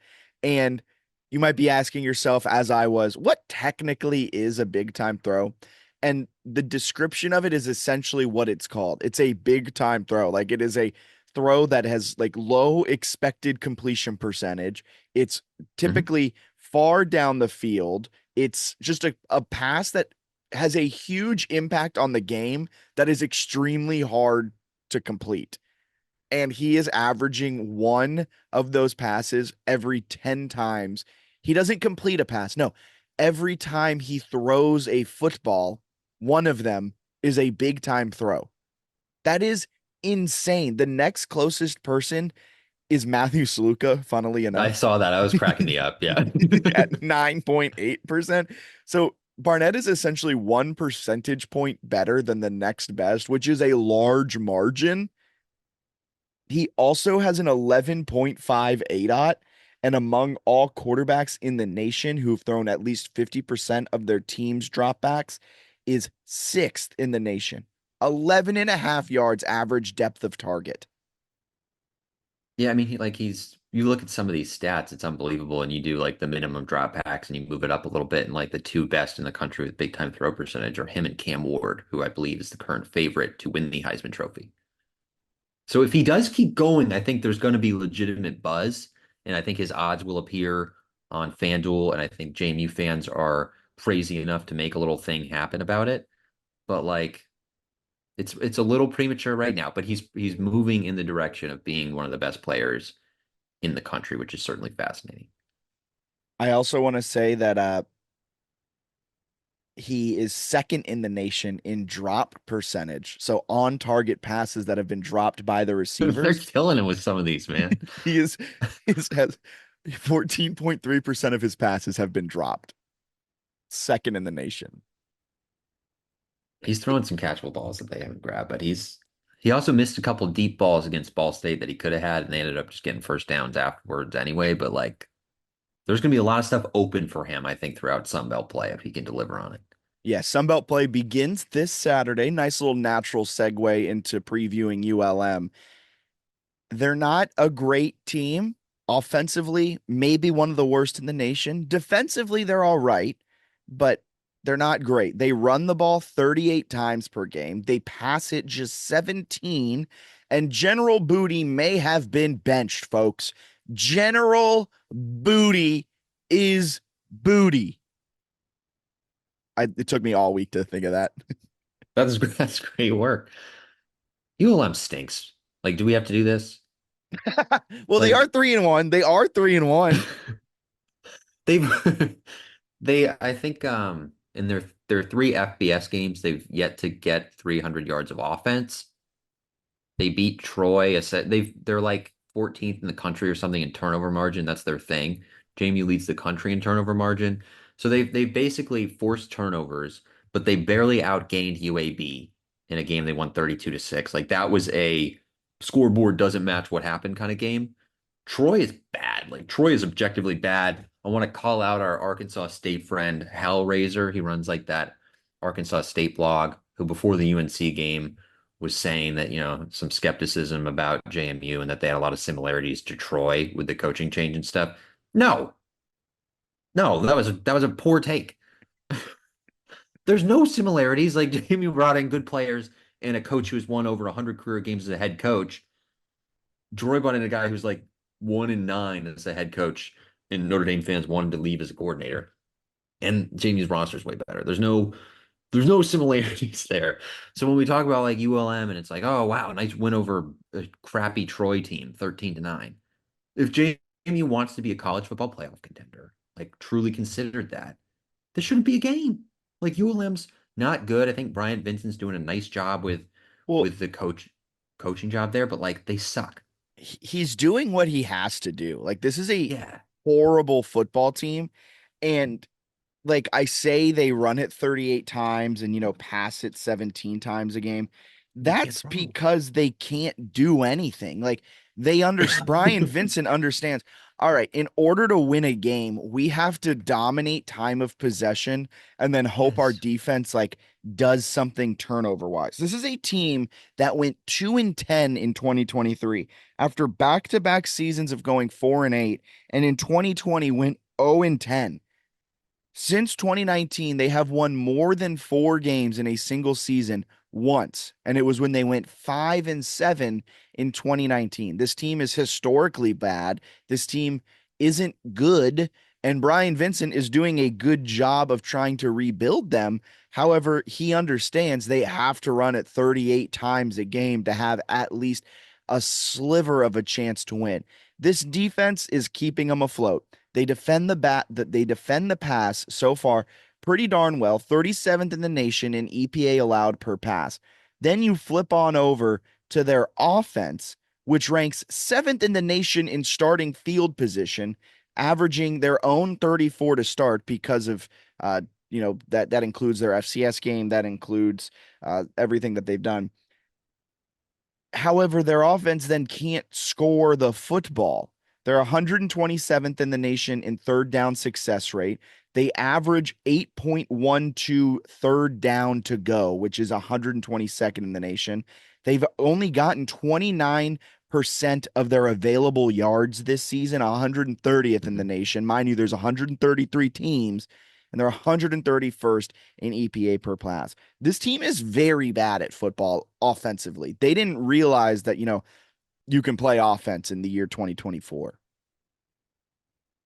[SPEAKER 2] And you might be asking yourself, as I was, what technically is a big time throw? And the description of it is essentially what it's called. It's a big time throw. Like it is a throw that has like low expected completion percentage. It's
[SPEAKER 1] Mhm.
[SPEAKER 2] typically far down the field. It's just a pass that has a huge impact on the game that is extremely hard to complete. And he is averaging one of those passes every 10 times. He doesn't complete a pass. No, every time he throws a football, one of them is a big time throw. That is insane. The next closest person is Matthew Sluka, funnily
[SPEAKER 1] I
[SPEAKER 2] enough,
[SPEAKER 1] saw that. I was cracking me up. Yeah.
[SPEAKER 2] at 9.8%. So Barnett is essentially 1 percentage point better than the next best, which is a large margin. He also has an 11.5 ADOT, and among all quarterbacks in the nation who've thrown at least 50% of their team's dropbacks, is sixth in the nation. 11 and a half yards average depth of target.
[SPEAKER 1] Yeah, I mean, you look at some of these stats, it's unbelievable. And you do like the minimum drop backs and you move it up a little bit. And like the 2 best in the country with big time throw percentage are him and Cam Ward, who I believe is the current favorite to win the Heisman Trophy. So if he does keep going, I think there's going to be legitimate buzz, and I think his odds will appear on FanDuel, and I think JMU fans are crazy enough to make a little thing happen about it. But like it's a little premature right now, but he's moving in the direction of being one of the best players in the country, which is certainly fascinating.
[SPEAKER 2] I also want to say that he is second in the nation in drop percentage. So on target passes that have been dropped by the
[SPEAKER 1] They're
[SPEAKER 2] receivers.
[SPEAKER 1] killing him with some of these, man.
[SPEAKER 2] He has 14.3% of his passes have been dropped. Second in the nation.
[SPEAKER 1] He's throwing some catchable balls that they haven't grabbed, but he also missed a couple deep balls against Ball State that he could have had, and they ended up just getting first downs afterwards anyway. But like there's going to be a lot of stuff open for him, I think, throughout Sun Belt play if he can deliver on it.
[SPEAKER 2] Yeah, Sunbelt play begins this Saturday. Nice little natural segue into previewing ULM. They're not a great team. Offensively, maybe one of the worst in the nation. Defensively, they're all right, but they're not great. They run the ball 38 times per game. They pass it just 17, and General Booty may have been benched, folks. General Booty is booty. It took me all week to think of that.
[SPEAKER 1] That's great work. ULM stinks. Like, do we have to do this?
[SPEAKER 2] Well, they are
[SPEAKER 1] Like
[SPEAKER 2] 3-1. They are 3-1.
[SPEAKER 1] they've they I think in their 3 FBS games, they've yet to get 300 yards of offense. They beat Troy. They're like 14th in the country or something in turnover margin. That's their thing. JMU leads the country in turnover margin. So they've basically forced turnovers, but they barely outgained UAB in a game they won 32-6. Like that was a scoreboard doesn't match what happened kind of game. Troy is bad. Like Troy is objectively bad. I want to call out our Arkansas State friend Hellraiser. He runs like that Arkansas State blog, who before the UNC game was saying that, some skepticism about JMU and that they had a lot of similarities to Troy with the coaching change and stuff. No, no, that was a poor take. There's no similarities. Like JMU brought in good players and a coach who's won over 100 career games as a head coach. Troy brought in a guy who's like 1-9 as a head coach, and Notre Dame fans wanted to leave as a coordinator. And JMU's roster is way better. There's no similarities there. So when we talk about like ULM and it's like, oh wow, nice win over a crappy Troy team, 13-9. If JMU wants to be a college football playoff contender, like truly considered that, this shouldn't be a game. Like ULM's not good. I think Bryant Vincent's doing a nice job with
[SPEAKER 2] Well,
[SPEAKER 1] with the coaching job there, but like they suck.
[SPEAKER 2] he's doing what he has to do. Like this is a
[SPEAKER 1] Yeah,
[SPEAKER 2] horrible football team, and like I say they run it 38 times and pass it 17 times a game.
[SPEAKER 1] they can't
[SPEAKER 2] That's
[SPEAKER 1] throw.
[SPEAKER 2] because they can't do anything. Like they understand Brian Vincent understands, all right, in order to win a game, we have to dominate time of possession and then hope our
[SPEAKER 1] Yes.
[SPEAKER 2] defense like does something turnover wise. This is a team that went 2-10 in 2023 after back-to-back seasons of going 4-8, and in 2020 went 0-10. Since 2019, they have won more than 4 games in a single season once, and it was when they went 5-7 in 2019. This team is historically bad. This team isn't good, and Brian Vincent is doing a good job of trying to rebuild them. However, he understands they have to run it 38 times a game to have at least a sliver of a chance to win. This defense is keeping them afloat. They defend the pass so far pretty darn well, 37th in the nation in EPA allowed per pass. Then you flip on over to their offense, which ranks 7th in the nation in starting field position, averaging their own 34 to start because of that includes their FCS game, that includes everything that they've done. However, their offense then can't score the football. They're 127th in the nation in third down success rate. They average 8.12 third down to go, which is 122nd in the nation. They've only gotten 29% of their available yards this season, 130th in the nation. Mind you, there's 133 teams, and they're 131st in EPA per pass. This team is very bad at football offensively. They didn't realize that, you can play offense in the year 2024.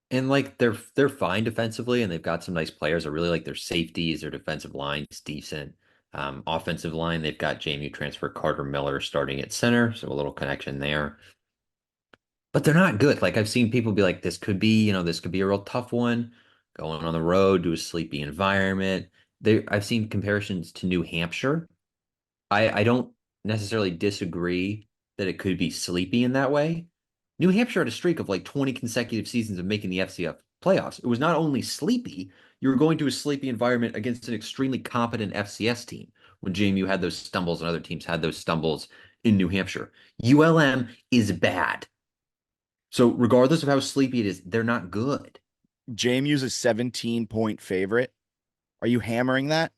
[SPEAKER 1] And like they're fine defensively, and they've got some nice players. I really like their safeties, their defensive line is decent. Offensive line, they've got JMU transfer Carter Miller starting at center, so a little connection there. But they're not good. Like I've seen people be like, this could be a real tough one, going on the road to a sleepy environment. I've seen comparisons to New Hampshire. I don't necessarily disagree that it could be sleepy in that way. New Hampshire had a streak of like 20 consecutive seasons of making the FCF playoffs. It was not only sleepy, you were going to a sleepy environment against an extremely competent FCS team when JMU had those stumbles and other teams had those stumbles in New Hampshire. ULM is bad. So regardless of how sleepy it is, they're not good.
[SPEAKER 2] JMU's a 17-point favorite. Are you hammering that?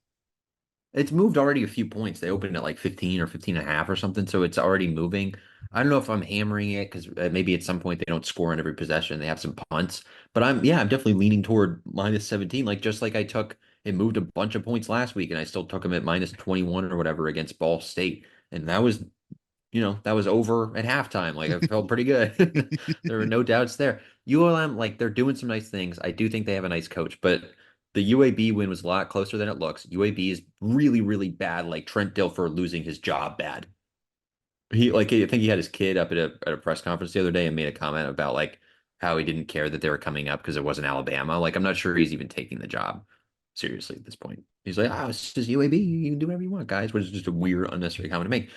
[SPEAKER 1] It's moved already a few points. They opened at like 15 or 15 and a half or something, so it's already moving. I don't know if I'm hammering it because maybe at some point they don't score on every possession. They have some punts, but I'm definitely leaning toward minus 17. Like just like I took it moved a bunch of points last week, and I still took them at minus 21 or whatever against Ball State, and that was over at halftime. Like I felt pretty good. There were no doubts there. ULM, like they're doing some nice things. I do think they have a nice coach, but the UAB win was a lot closer than it looks. UAB is really, really bad. Like Trent Dilfer losing his job bad. I think he had his kid up at a press conference the other day and made a comment about like how he didn't care that they were coming up because it wasn't Alabama. Like I'm not sure he's even taking the job seriously at this point. He's like, it's just UAB. You can do whatever you want, guys, which is just a weird, unnecessary comment to make.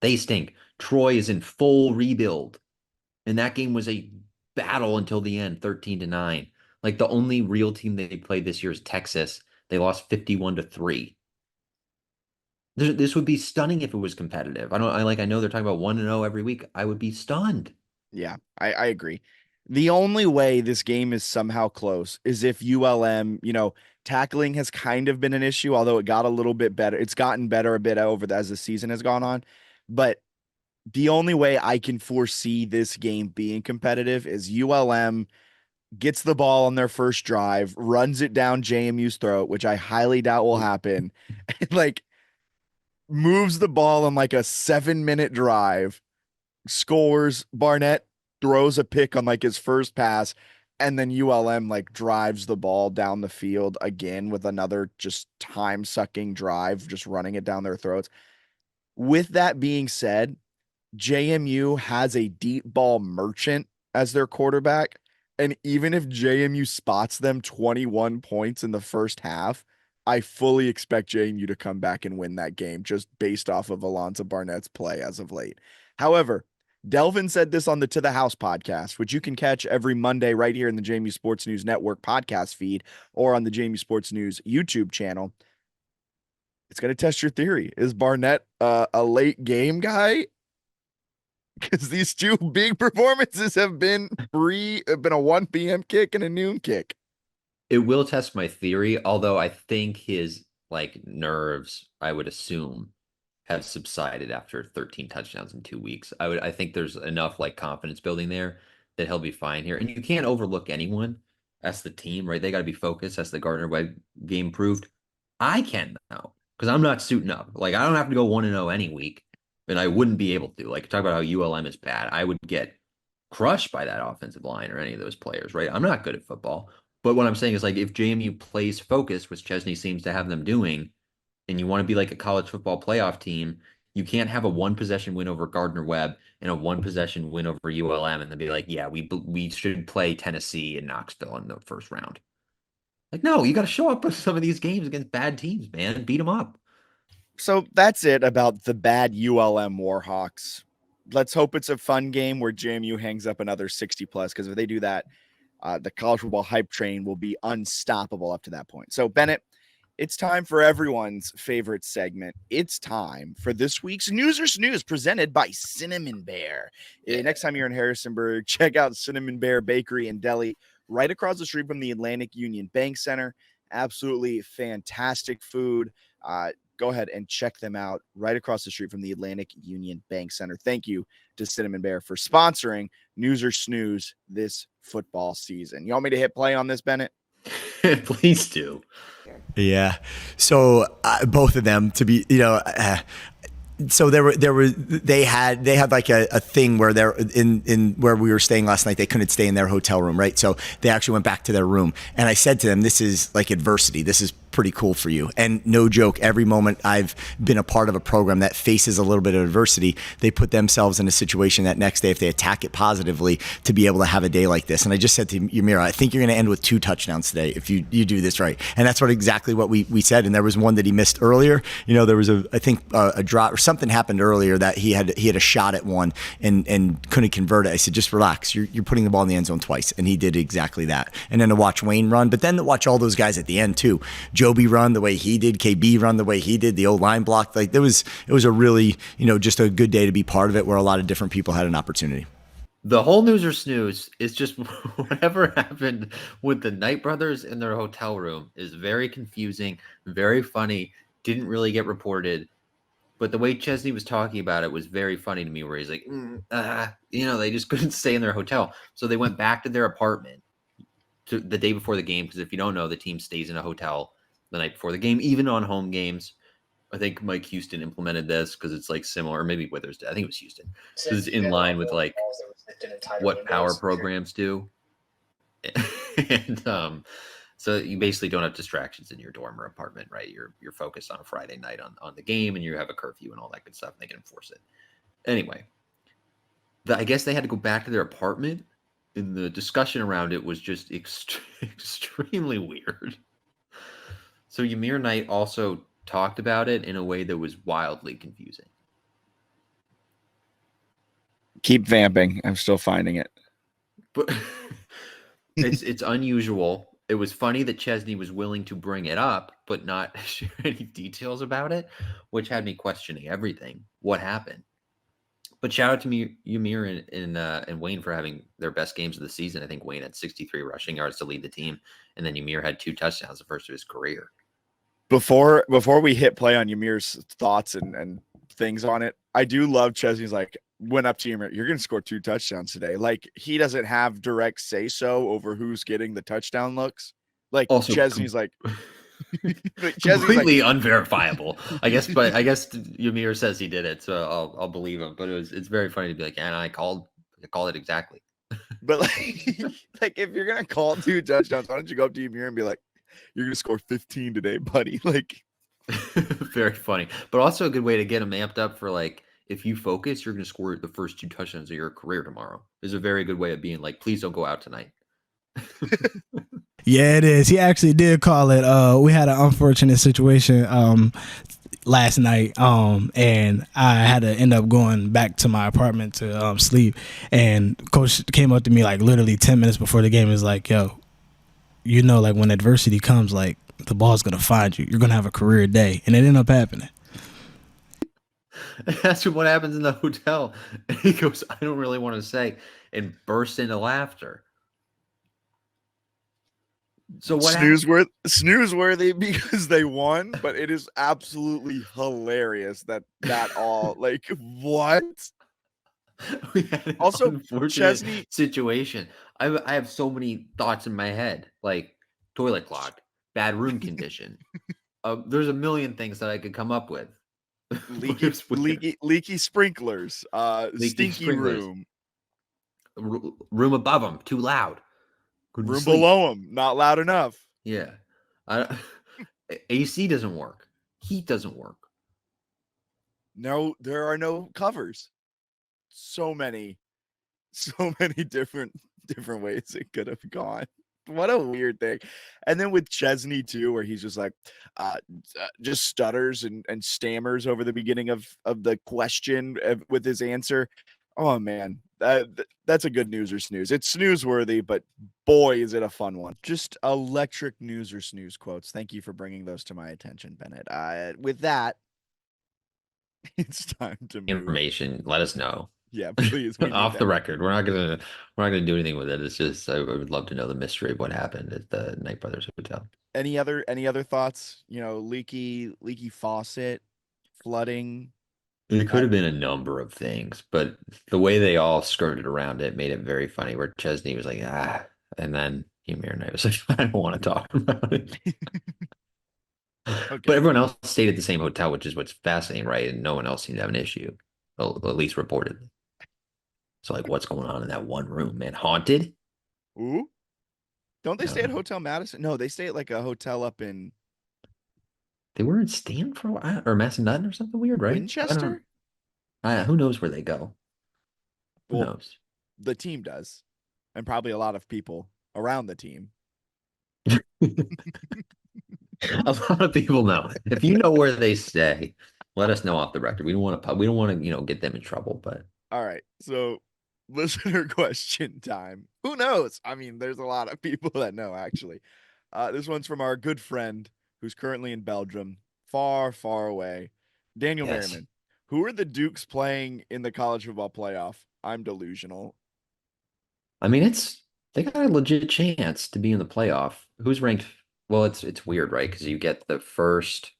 [SPEAKER 1] They stink. Troy is in full rebuild. And that game was a battle until the end, 13-9. Like the only real team they played this year is Texas. They lost 51-3. This would be stunning if it was competitive. I know they're talking about 1-0 every week. I would be stunned.
[SPEAKER 2] Yeah, I agree. The only way this game is somehow close is if ULM, tackling has kind of been an issue, although it got a little bit better. It's gotten better a bit as the season has gone on. But the only way I can foresee this game being competitive is ULM gets the ball on their first drive, runs it down JMU's throat, which I highly doubt will happen, and like moves the ball on like a 7-minute drive, scores. Barnett throws a pick on like his first pass, and then ULM like drives the ball down the field again with another just time sucking drive, just running it down their throats. With that being said, JMU has a deep ball merchant as their quarterback. And even if JMU spots them 21 points in the first half, I fully expect JMU to come back and win that game just based off of Alonzo Barnett's play as of late. However, Delvin said this on the To the House podcast, which you can catch every Monday right here in the JMU Sports News Network podcast feed or on the JMU Sports News YouTube channel. It's going to test your theory. Is Barnett a late game guy? Because these two big performances have been a 1 p.m. kick and a noon kick.
[SPEAKER 1] It will test my theory, although I think his like nerves, I would assume, have subsided after 13 touchdowns in 2 weeks. I think there's enough like confidence building there that he'll be fine here. And you can't overlook anyone. That's the team, right? They got to be focused. That's the Gardner-Webb game proved. I can now because I'm not suiting up. Like I don't have to go 1-0 any week, and I wouldn't be able to. Like talk about how ULM is bad. I would get crushed by that offensive line or any of those players, right? I'm not good at football. But what I'm saying is like if JMU plays focus, which Chesney seems to have them doing, and you want to be like a college football playoff team, you can't have a one possession win over Gardner-Webb and a one possession win over ULM and then be like, yeah, we should play Tennessee and Knoxville in the first round. Like, no, you got to show up with some of these games against bad teams, man. Beat them up.
[SPEAKER 2] So that's it about the bad ULM Warhawks. Let's hope it's a fun game where JMU hangs up another 60 plus, because if they do that, the college football hype train will be unstoppable up to that point. So, Bennett, it's time for everyone's favorite segment. It's time for this week's News or Snooze, presented by Cinnamon Bear. Next time you're in Harrisonburg, check out Cinnamon Bear Bakery and Deli right across the street from the Atlantic Union Bank Center. Absolutely fantastic food. Go ahead and check them out right across the street from the Atlantic Union Bank Center. Thank you to Cinnamon Bear for sponsoring News or Snooze this football season. You want me to hit play on this, Bennett?
[SPEAKER 1] Please do.
[SPEAKER 3] Yeah. So both of them to be, so they had like a thing where they're in where we were staying last night. They couldn't stay in their hotel room, right? So they actually went back to their room, and I said to them, "This is like adversity. This is pretty cool for you." And no joke, every moment I've been a part of a program that faces a little bit of adversity, they put themselves in a situation that next day, if they attack it positively, to be able to have a day like this. And I just said to Yamira, I think you're going to end with 2 touchdowns today if you do this right. And that's exactly what we said. And there was one that he missed earlier. There was a drop or something happened earlier that he had a shot at one and couldn't convert it. I said, just relax. You're putting the ball in the end zone twice. And he did exactly that. And then to watch Wayne run, but then to watch all those guys at the end too. Joby run the way he did, KB run the way he did, the old line block. Like it was a really, just a good day to be part of it, where a lot of different people had an opportunity.
[SPEAKER 1] The whole News or Snooze is just whatever happened with the Knight brothers in their hotel room is very confusing, very funny, didn't really get reported. But the way Chesney was talking about it was very funny to me, where he's like, they just couldn't stay in their hotel. So they went back to their apartment the day before the game, because if you don't know, the team stays in a hotel the night before the game, even on home games. I think Mike Houston implemented this because it's like similar, or maybe Withers did. I think it was Houston. Because it's in line with like what power programs do. And so you basically don't have distractions in your dorm or apartment, right? You're focused on a Friday night on the game, and you have a curfew and all that good stuff, and they can enforce it. Anyway, I guess they had to go back to their apartment, and the discussion around it was just extremely weird. So Ymir Knight also talked about it in a way that was wildly confusing.
[SPEAKER 2] Keep vamping. I'm still finding it.
[SPEAKER 1] But it's unusual. It was funny that Chesney was willing to bring it up, but not share any details about it, which had me questioning everything. What happened? But shout out to Ymir and Wayne for having their best games of the season. I think Wayne had 63 rushing yards to lead the team, and then Ymir had 2 touchdowns, the first of his career.
[SPEAKER 2] Before we hit play on Ymir's thoughts and things on it, I do love Chesney's like went up to Ymir. You're going to score 2 touchdowns today. Like he doesn't have direct say so over who's getting the touchdown looks. Like
[SPEAKER 1] Also,
[SPEAKER 2] Chesney's like.
[SPEAKER 1] Completely unverifiable, I guess. But I guess Ymir says he did it, so I'll believe him. But it's very funny to be like, and I called it exactly.
[SPEAKER 2] But like if you're gonna call 2 touchdowns, why don't you go up to Ymir and be like, "You're gonna score 15 today, buddy"? Like,
[SPEAKER 1] very funny, but also a good way to get him amped up for like if you focus, you're gonna score the first 2 touchdowns of your career tomorrow. Is a very good way of being like, please don't go out tonight.
[SPEAKER 4] Yeah, it is. He actually did call it. We had an unfortunate situation last night, and I had to end up going back to my apartment to sleep. And coach came up to me like literally 10 minutes before the game. Is like, "Yo, like when adversity comes, like the ball's gonna find you. You're gonna have a career day," and it ended up happening.
[SPEAKER 1] That's what happens in the hotel. And he goes, "I don't really want to say," and bursts into laughter. So what
[SPEAKER 2] snooze-worthy because they won, but it is absolutely hilarious that all like what?
[SPEAKER 1] We had an
[SPEAKER 2] also
[SPEAKER 1] unfortunate
[SPEAKER 2] Chesney
[SPEAKER 1] situation. I have so many thoughts in my head, like toilet clogged, bad room condition. There's a million things that I could come up with.
[SPEAKER 2] leaky sprinklers, stinky room
[SPEAKER 1] above them, too loud.
[SPEAKER 2] Room below them, not loud enough.
[SPEAKER 1] Yeah. AC doesn't work. Heat doesn't work.
[SPEAKER 2] No, there are no covers. So many different ways it could have gone. What a weird thing. And then with Chesney too, where he's just like just stutters and stammers over the beginning of the question with his answer. Oh man, that's a good news or snooze. It's snooze worthy, but boy, is it a fun one. Just electric news or snooze quotes. Thank you for bringing those to my attention, Bennett. With that, it's time to move.
[SPEAKER 1] Information. Let us know.
[SPEAKER 2] Yeah, please.
[SPEAKER 1] Off the record. We're not gonna do anything with it. It's just I would love to know the mystery of what happened at the Knight Brothers Hotel.
[SPEAKER 2] Any other thoughts? Leaky faucet, flooding.
[SPEAKER 1] It could have been a number of things, but the way they all skirted around it made it very funny. Where Chesney was like, and then Ymir and I was like, I don't want to talk about it. Okay. But everyone else stayed at the same hotel, which is what's fascinating, right? And no one else seemed to have an issue, well, at least reportedly. So, like, what's going on in that one room, man? Haunted?
[SPEAKER 2] Ooh. Don't they stay at Hotel Madison? No, they stay at like a hotel up in.
[SPEAKER 1] They were in Stanford for a while, or Macedon or something weird, right?
[SPEAKER 2] Winchester?
[SPEAKER 1] Who knows where they go? Who knows?
[SPEAKER 2] The team does. And probably a lot of people around the team.
[SPEAKER 1] A lot of people know. If you know where they stay, let us know off the record. We don't want to, get them in trouble, but
[SPEAKER 2] all right. So listener question time. Who knows? I mean, there's a lot of people that know actually. This one's from our good friend who's currently in Belgium, far, far away. Daniel Merriman. Who are the Dukes playing in the college football playoff? I'm delusional.
[SPEAKER 1] I mean, they got a legit chance to be in the playoff. Who's ranked? Well, it's weird, right? Because you get the first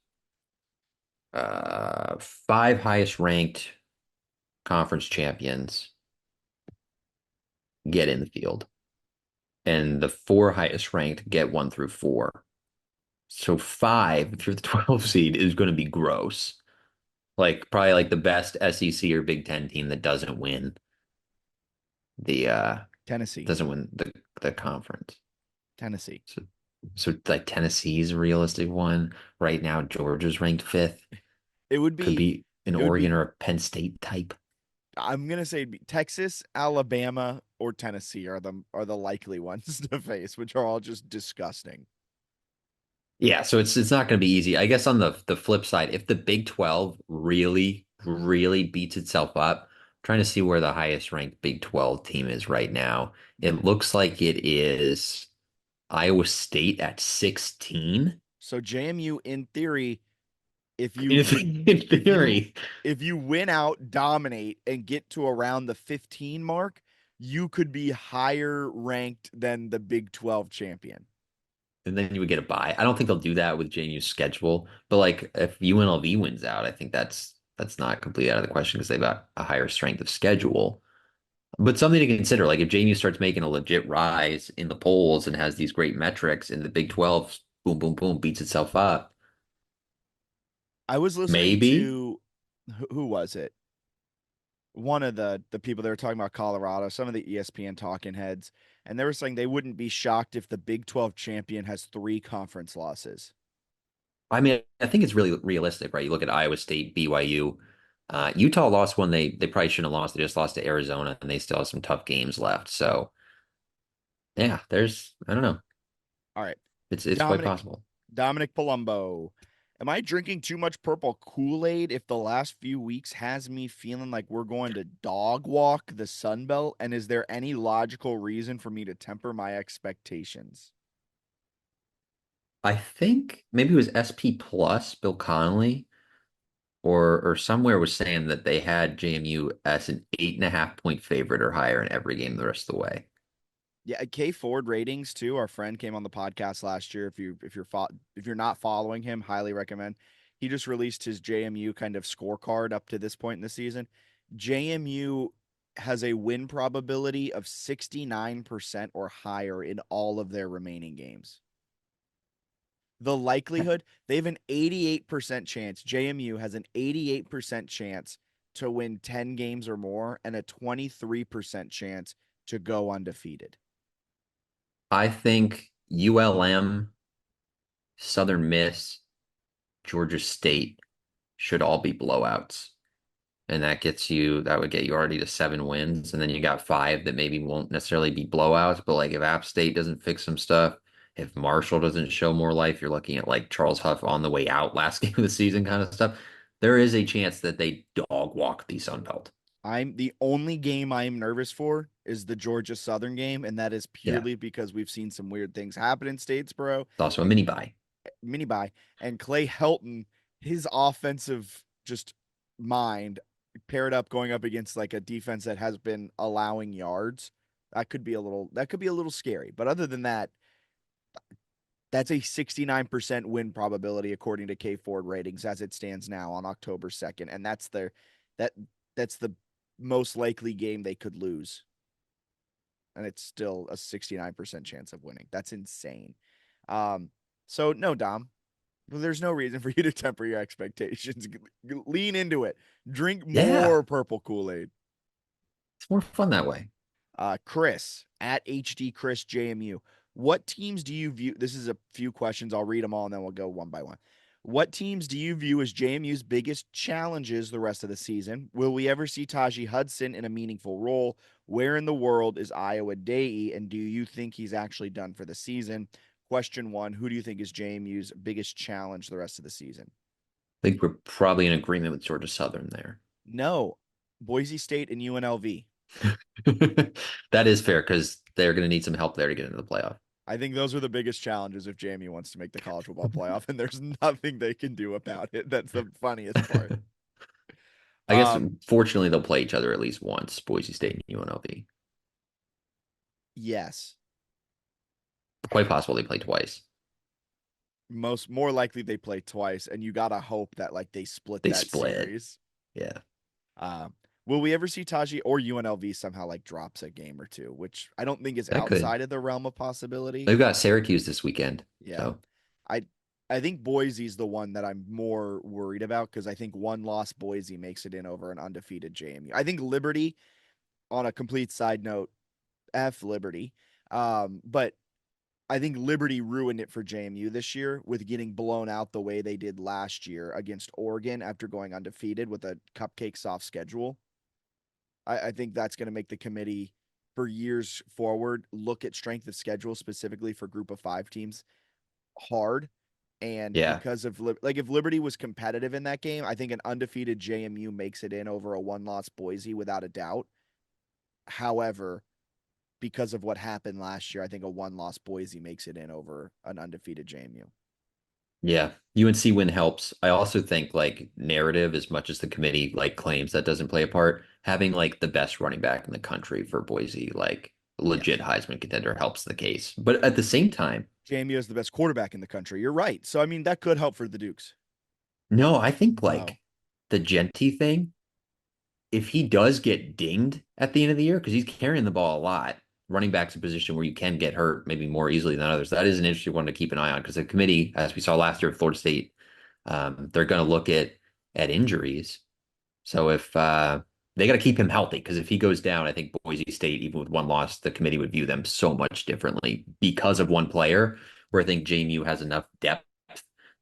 [SPEAKER 1] 5 highest ranked conference champions get in the field, and the 4 highest ranked get 1 through 4. So 5, if you're the 12 seed, is going to be gross. Like probably like the best SEC or Big Ten team that doesn't win the
[SPEAKER 2] Tennessee
[SPEAKER 1] doesn't win the conference.
[SPEAKER 2] Tennessee.
[SPEAKER 1] So like Tennessee's a realistic one right now. Georgia's ranked 5th.
[SPEAKER 2] It could
[SPEAKER 1] be an Oregon or a Penn State type.
[SPEAKER 2] I'm gonna say Texas, Alabama, or Tennessee are the likely ones to face, which are all just disgusting.
[SPEAKER 1] Yeah, so it's not going to be easy. I guess on the flip side, if the Big 12 really, really beats itself up, Trying to see where the highest ranked Big 12 team is right now. It looks like it is Iowa State at 16.
[SPEAKER 2] So JMU, in theory, if
[SPEAKER 1] In
[SPEAKER 2] you if you
[SPEAKER 1] theory.
[SPEAKER 2] if you win out, dominate, and get to around the 15 mark, you could be higher ranked than the Big 12 champion.
[SPEAKER 1] And then you would get a bye. I don't think they'll do that with JMU's schedule, but like if UNLV wins out, I think that's not completely out of the question because they've got a higher strength of schedule. But something to consider, like if JMU starts making a legit rise in the polls and has these great metrics, and the Big 12 boom, boom, boom beats itself up,
[SPEAKER 2] I was listening
[SPEAKER 1] maybe.
[SPEAKER 2] to who was it? One of the people they were talking about Colorado, some of the ESPN talking heads, and they were saying they wouldn't be shocked if the Big 12 champion has 3 conference losses.
[SPEAKER 1] I mean, I think it's really realistic, right? You look at Iowa State, BYU. Utah lost one they probably shouldn't have lost. They just lost to Arizona, and they still have some tough games left. So yeah, there's I don't know.
[SPEAKER 2] All right.
[SPEAKER 1] It's quite
[SPEAKER 2] Dominic
[SPEAKER 1] possible.
[SPEAKER 2] Dominic Palumbo. Am I drinking too much purple Kool-Aid if the last few weeks has me feeling like we're going to dog walk the Sun Belt? And is there any logical reason for me to temper my expectations?
[SPEAKER 1] I think maybe it was SP Plus, Bill Connolly, or somewhere was saying that they had JMU as an 8.5 point favorite or higher in every game the rest of the way.
[SPEAKER 2] Yeah, K Ford ratings too. Our friend came on the podcast last year. If you're not following him, highly recommend. He just released his JMU kind of scorecard up to this point in the season. JMU has a win probability of 69% or higher in all of their remaining games. The likelihood, they have an 88% chance. JMU has an 88% chance to win 10 games or more and a 23% chance to go undefeated.
[SPEAKER 1] I think ULM, Southern Miss, Georgia State should all be blowouts. And that would get you already to 7 wins. And then you got 5 that maybe won't necessarily be blowouts. But like if App State doesn't fix some stuff, if Marshall doesn't show more life, you're looking at like Charles Huff on the way out last game of the season kind of stuff. There is a chance that they dog walk the Sun Belt.
[SPEAKER 2] I'm the only game I am nervous for is the Georgia Southern game, and that is
[SPEAKER 1] Yeah.
[SPEAKER 2] purely because we've seen some weird things happen in Statesboro.
[SPEAKER 1] It's also a mini bye.
[SPEAKER 2] Mini bye, and Clay Helton, his offensive just mind paired up going up against like a defense that has been allowing yards. That could be a little scary. But other than that, that's a 69% win probability according to K Ford ratings as it stands now on October 2nd. And that that's the most likely game they could lose. And it's still a 69% chance of winning. That's insane. So no, Dom, there's no reason for you to temper your expectations. Lean into it. Drink
[SPEAKER 1] Yeah.
[SPEAKER 2] more purple Kool-Aid.
[SPEAKER 1] It's more fun that way.
[SPEAKER 2] Chris at HD Chris JMU. What teams do you view? This is a few questions. I'll read them all and then we'll go one by one. What teams do you view as JMU's biggest challenges the rest of the season? Will we ever see Taji Hudson in a meaningful role? Where in the world is Iowa Day? And do you think he's actually done for the season? Question 1, who do you think is JMU's biggest challenge the rest of the season?
[SPEAKER 1] I think we're probably in agreement with Georgia Southern there.
[SPEAKER 2] No, Boise State and UNLV.
[SPEAKER 1] That is fair because they're going to need some help there to get into the playoff.
[SPEAKER 2] I think those are the biggest challenges if JMU wants to make the college football playoff, and there's nothing they can do about it. That's the funniest part.
[SPEAKER 1] I guess fortunately they'll play each other at least once, Boise State and UNLV.
[SPEAKER 2] Yes.
[SPEAKER 1] Quite possible they play twice.
[SPEAKER 2] More likely they play twice, and you gotta hope that like they split that series.
[SPEAKER 1] Yeah.
[SPEAKER 2] Will we ever see Taji or UNLV somehow like drops a game or two, which I don't think is outside of the realm of possibility.
[SPEAKER 1] They've got Syracuse this weekend.
[SPEAKER 2] Yeah.
[SPEAKER 1] So.
[SPEAKER 2] I think Boise's the one that I'm more worried about because I think one loss Boise makes it in over an undefeated JMU. I think Liberty, on a complete side note, F Liberty. But I think Liberty ruined it for JMU this year with getting blown out the way they did last year against Oregon after going undefeated with a cupcake soft schedule. I think that's going to make the committee for years forward look at strength of schedule specifically for group of 5 teams hard. And
[SPEAKER 1] Yeah.
[SPEAKER 2] because of like if Liberty was competitive in that game, I think an undefeated JMU makes it in over a one-loss Boise without a doubt. However, because of what happened last year, I think a one-loss Boise makes it in over an undefeated JMU.
[SPEAKER 1] Yeah. UNC win helps. I also think like narrative, as much as the committee like claims that doesn't play a part, having like the best running back in the country for Boise, like legit
[SPEAKER 2] Yes.
[SPEAKER 1] Heisman contender helps the case. But at the same time,
[SPEAKER 2] JMU is the best quarterback in the country. You're right. So I mean that could help for the Dukes.
[SPEAKER 1] no, I think
[SPEAKER 2] Oh,
[SPEAKER 1] like the Genty thing, if he does get dinged at the end of the year, because he's carrying the ball a lot, running back's a position where you can get hurt maybe more easily than others. That is an interesting one to keep an eye on because the committee, as we saw last year at Florida State, they're going to look at injuries. So if they got to keep him healthy, because if he goes down, I think Boise State, even with one loss, the committee would view them so much differently because of one player. Where I think JMU has enough depth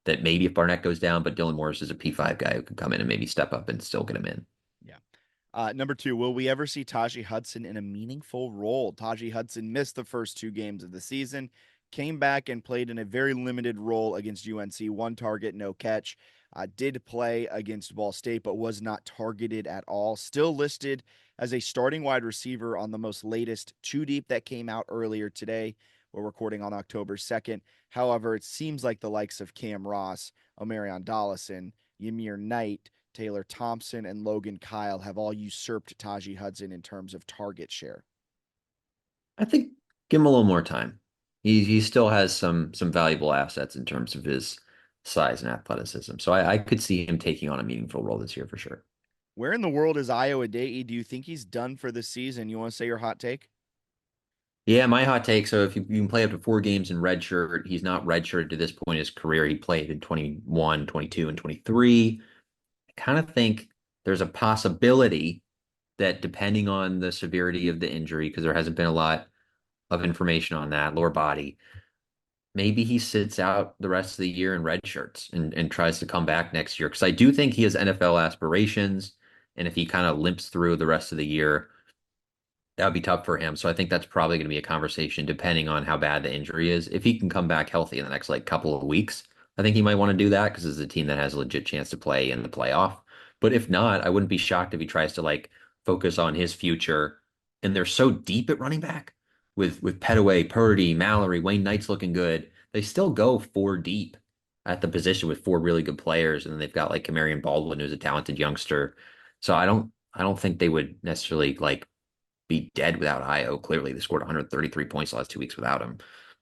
[SPEAKER 1] that maybe if Barnett goes down, but Dylan Morris is a P5 guy who can come in and maybe step up and still get him in.
[SPEAKER 2] yeah. Number 2, will we ever see Tajee Hudson in a meaningful role? Tajee Hudson missed the first 2 games of the season, came back and played in a very limited role against UNC, 1 target, no catch. Did play against Ball State, but was not targeted at all. Still listed as a starting wide receiver on the most latest 2 Deep that came out earlier today. We're recording on October 2nd. However, it seems like the likes of Cam Ross, Omarion Dollison, Ymir Knight, Taylor Thompson, and Logan Kyle have all usurped Tajee Hudson in terms of target share.
[SPEAKER 1] I think give him a little more time. He still has some valuable assets in terms of his size and athleticism. So I could see him taking on a meaningful role this year for sure.
[SPEAKER 2] Where in the world is Iowa Dei? Do you think he's done for the season? You want to say your hot take?
[SPEAKER 1] Yeah, my hot take. So if you can play up to 4 games in red shirt, he's not red shirted to this point in his career. He played in 21, 22, and 23. I kind of think there's a possibility that depending on the severity of the injury, because there hasn't been a lot of information on that lower body, maybe he sits out the rest of the year in red shirts and tries to come back next year. Because I do think he has NFL aspirations. And if he kind of limps through the rest of the year, that would be tough for him. So I think that's probably going to be a conversation depending on how bad the injury is. If he can come back healthy in the next like couple of weeks, I think he might want to do that because it's a team that has a legit chance to play in the playoff. But if not, I wouldn't be shocked if he tries to like focus on his future. And they're so deep at running back with Petaway, Purdy, Mallory, Wayne Knight's looking good. They still go 4 deep at the position with 4 really good players, and then they've got like Kamarion Baldwin, who's a talented youngster. So I don't think they would necessarily like be dead without Io. Clearly, they scored 133 points the last 2 weeks without him.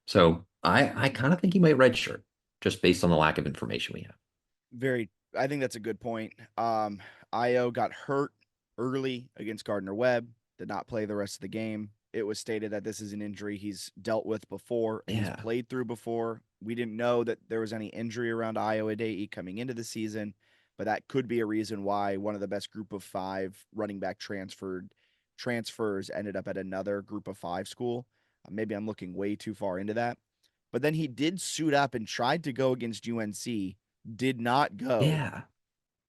[SPEAKER 1] So I kind of think he might redshirt just based on the lack of information we have.
[SPEAKER 2] I think that's a good point. Io got hurt early against Gardner-Webb, did not play the rest of the game. It was stated that this is an injury he's dealt with before and he's
[SPEAKER 1] Yeah.
[SPEAKER 2] played through before. We didn't know that there was any injury around Iowa Dei coming into the season, but that could be a reason why one of the best group of 5 running back transfers ended up at another group of 5 school. Maybe I'm looking way too far into that. But then he did suit up and tried to go against UNC, did not go.
[SPEAKER 1] Yeah.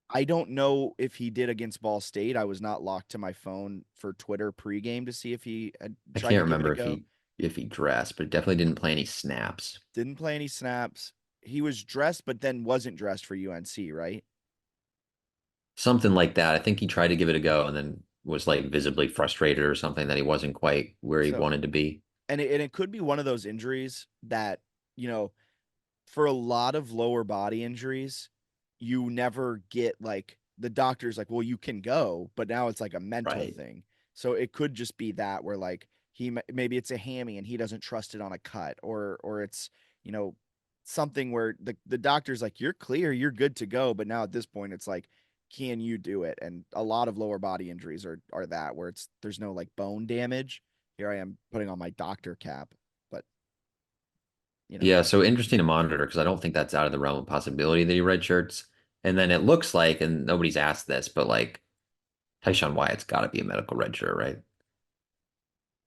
[SPEAKER 2] I don't know if he did against Ball State. I was not locked to my phone for Twitter pregame to see if he had
[SPEAKER 1] I
[SPEAKER 2] tried
[SPEAKER 1] can't
[SPEAKER 2] to give it
[SPEAKER 1] remember
[SPEAKER 2] a
[SPEAKER 1] if
[SPEAKER 2] go.
[SPEAKER 1] he dressed, but definitely didn't play any snaps.
[SPEAKER 2] Didn't play any snaps. He was dressed, but then wasn't dressed for UNC, right?
[SPEAKER 1] Something like that. I think he tried to give it a go and then was like visibly frustrated or something that he wasn't quite where he
[SPEAKER 2] So,
[SPEAKER 1] wanted to be.
[SPEAKER 2] and it could be one of those injuries that, you know, for a lot of lower body injuries, you never get like the doctor's like, well, you can go, but now it's like a mental
[SPEAKER 1] Right.
[SPEAKER 2] thing. So it could just be that where like maybe it's a hammy and he doesn't trust it on a cut, or it's, you know, something where the doctor's like, you're clear, you're good to go, but now at this point it's like, can you do it? And a lot of lower body injuries are that where there's no like bone damage. Here I am putting on my doctor cap, but you know.
[SPEAKER 1] Yeah, so interesting to monitor because I don't think that's out of the realm of possibility that he redshirts. And then it looks like, and nobody's asked this, but like Tyshawn Wyatt's got to be a medical redshirt, right?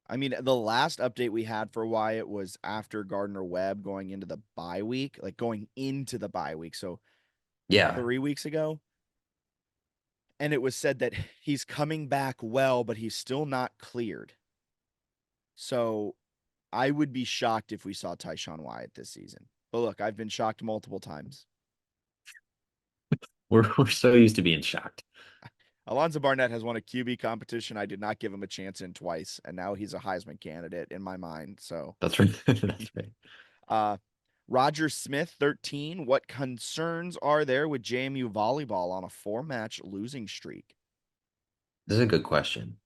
[SPEAKER 2] I mean, the last update we had for Wyatt was after Gardner-Webb going into the bye week, like going into the bye week. So
[SPEAKER 1] Yeah.
[SPEAKER 2] 3 weeks ago. And it was said that he's coming back well, but he's still not cleared. So I would be shocked if we saw Tyshawn Wyatt this season. But look, I've been shocked multiple times.
[SPEAKER 1] We're so used to being shocked.
[SPEAKER 2] Alonzo Barnett has won a QB competition. I did not give him a chance in twice, and now he's a Heisman candidate in my mind. So,
[SPEAKER 1] That's right. That's right.
[SPEAKER 2] uh, Roger Smith, 13. What concerns are there with JMU volleyball on a 4-match losing streak?
[SPEAKER 1] This is a good question.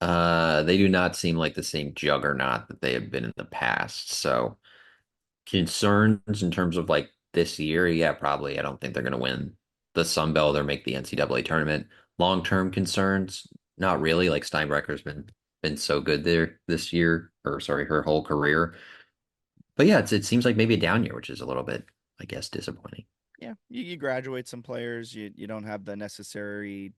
[SPEAKER 1] They do not seem like the same juggernaut that they have been in the past. So concerns in terms of like this year, yeah, probably. I don't think they're going to win the Sun Belt or make the NCAA tournament. Long-term concerns, not really. Like Steinbrecker's been so good there this year, or sorry, her whole career. But yeah, it seems like maybe a down year, which is a little bit, I guess, disappointing.
[SPEAKER 2] Yeah, you graduate some players. You don't have the necessary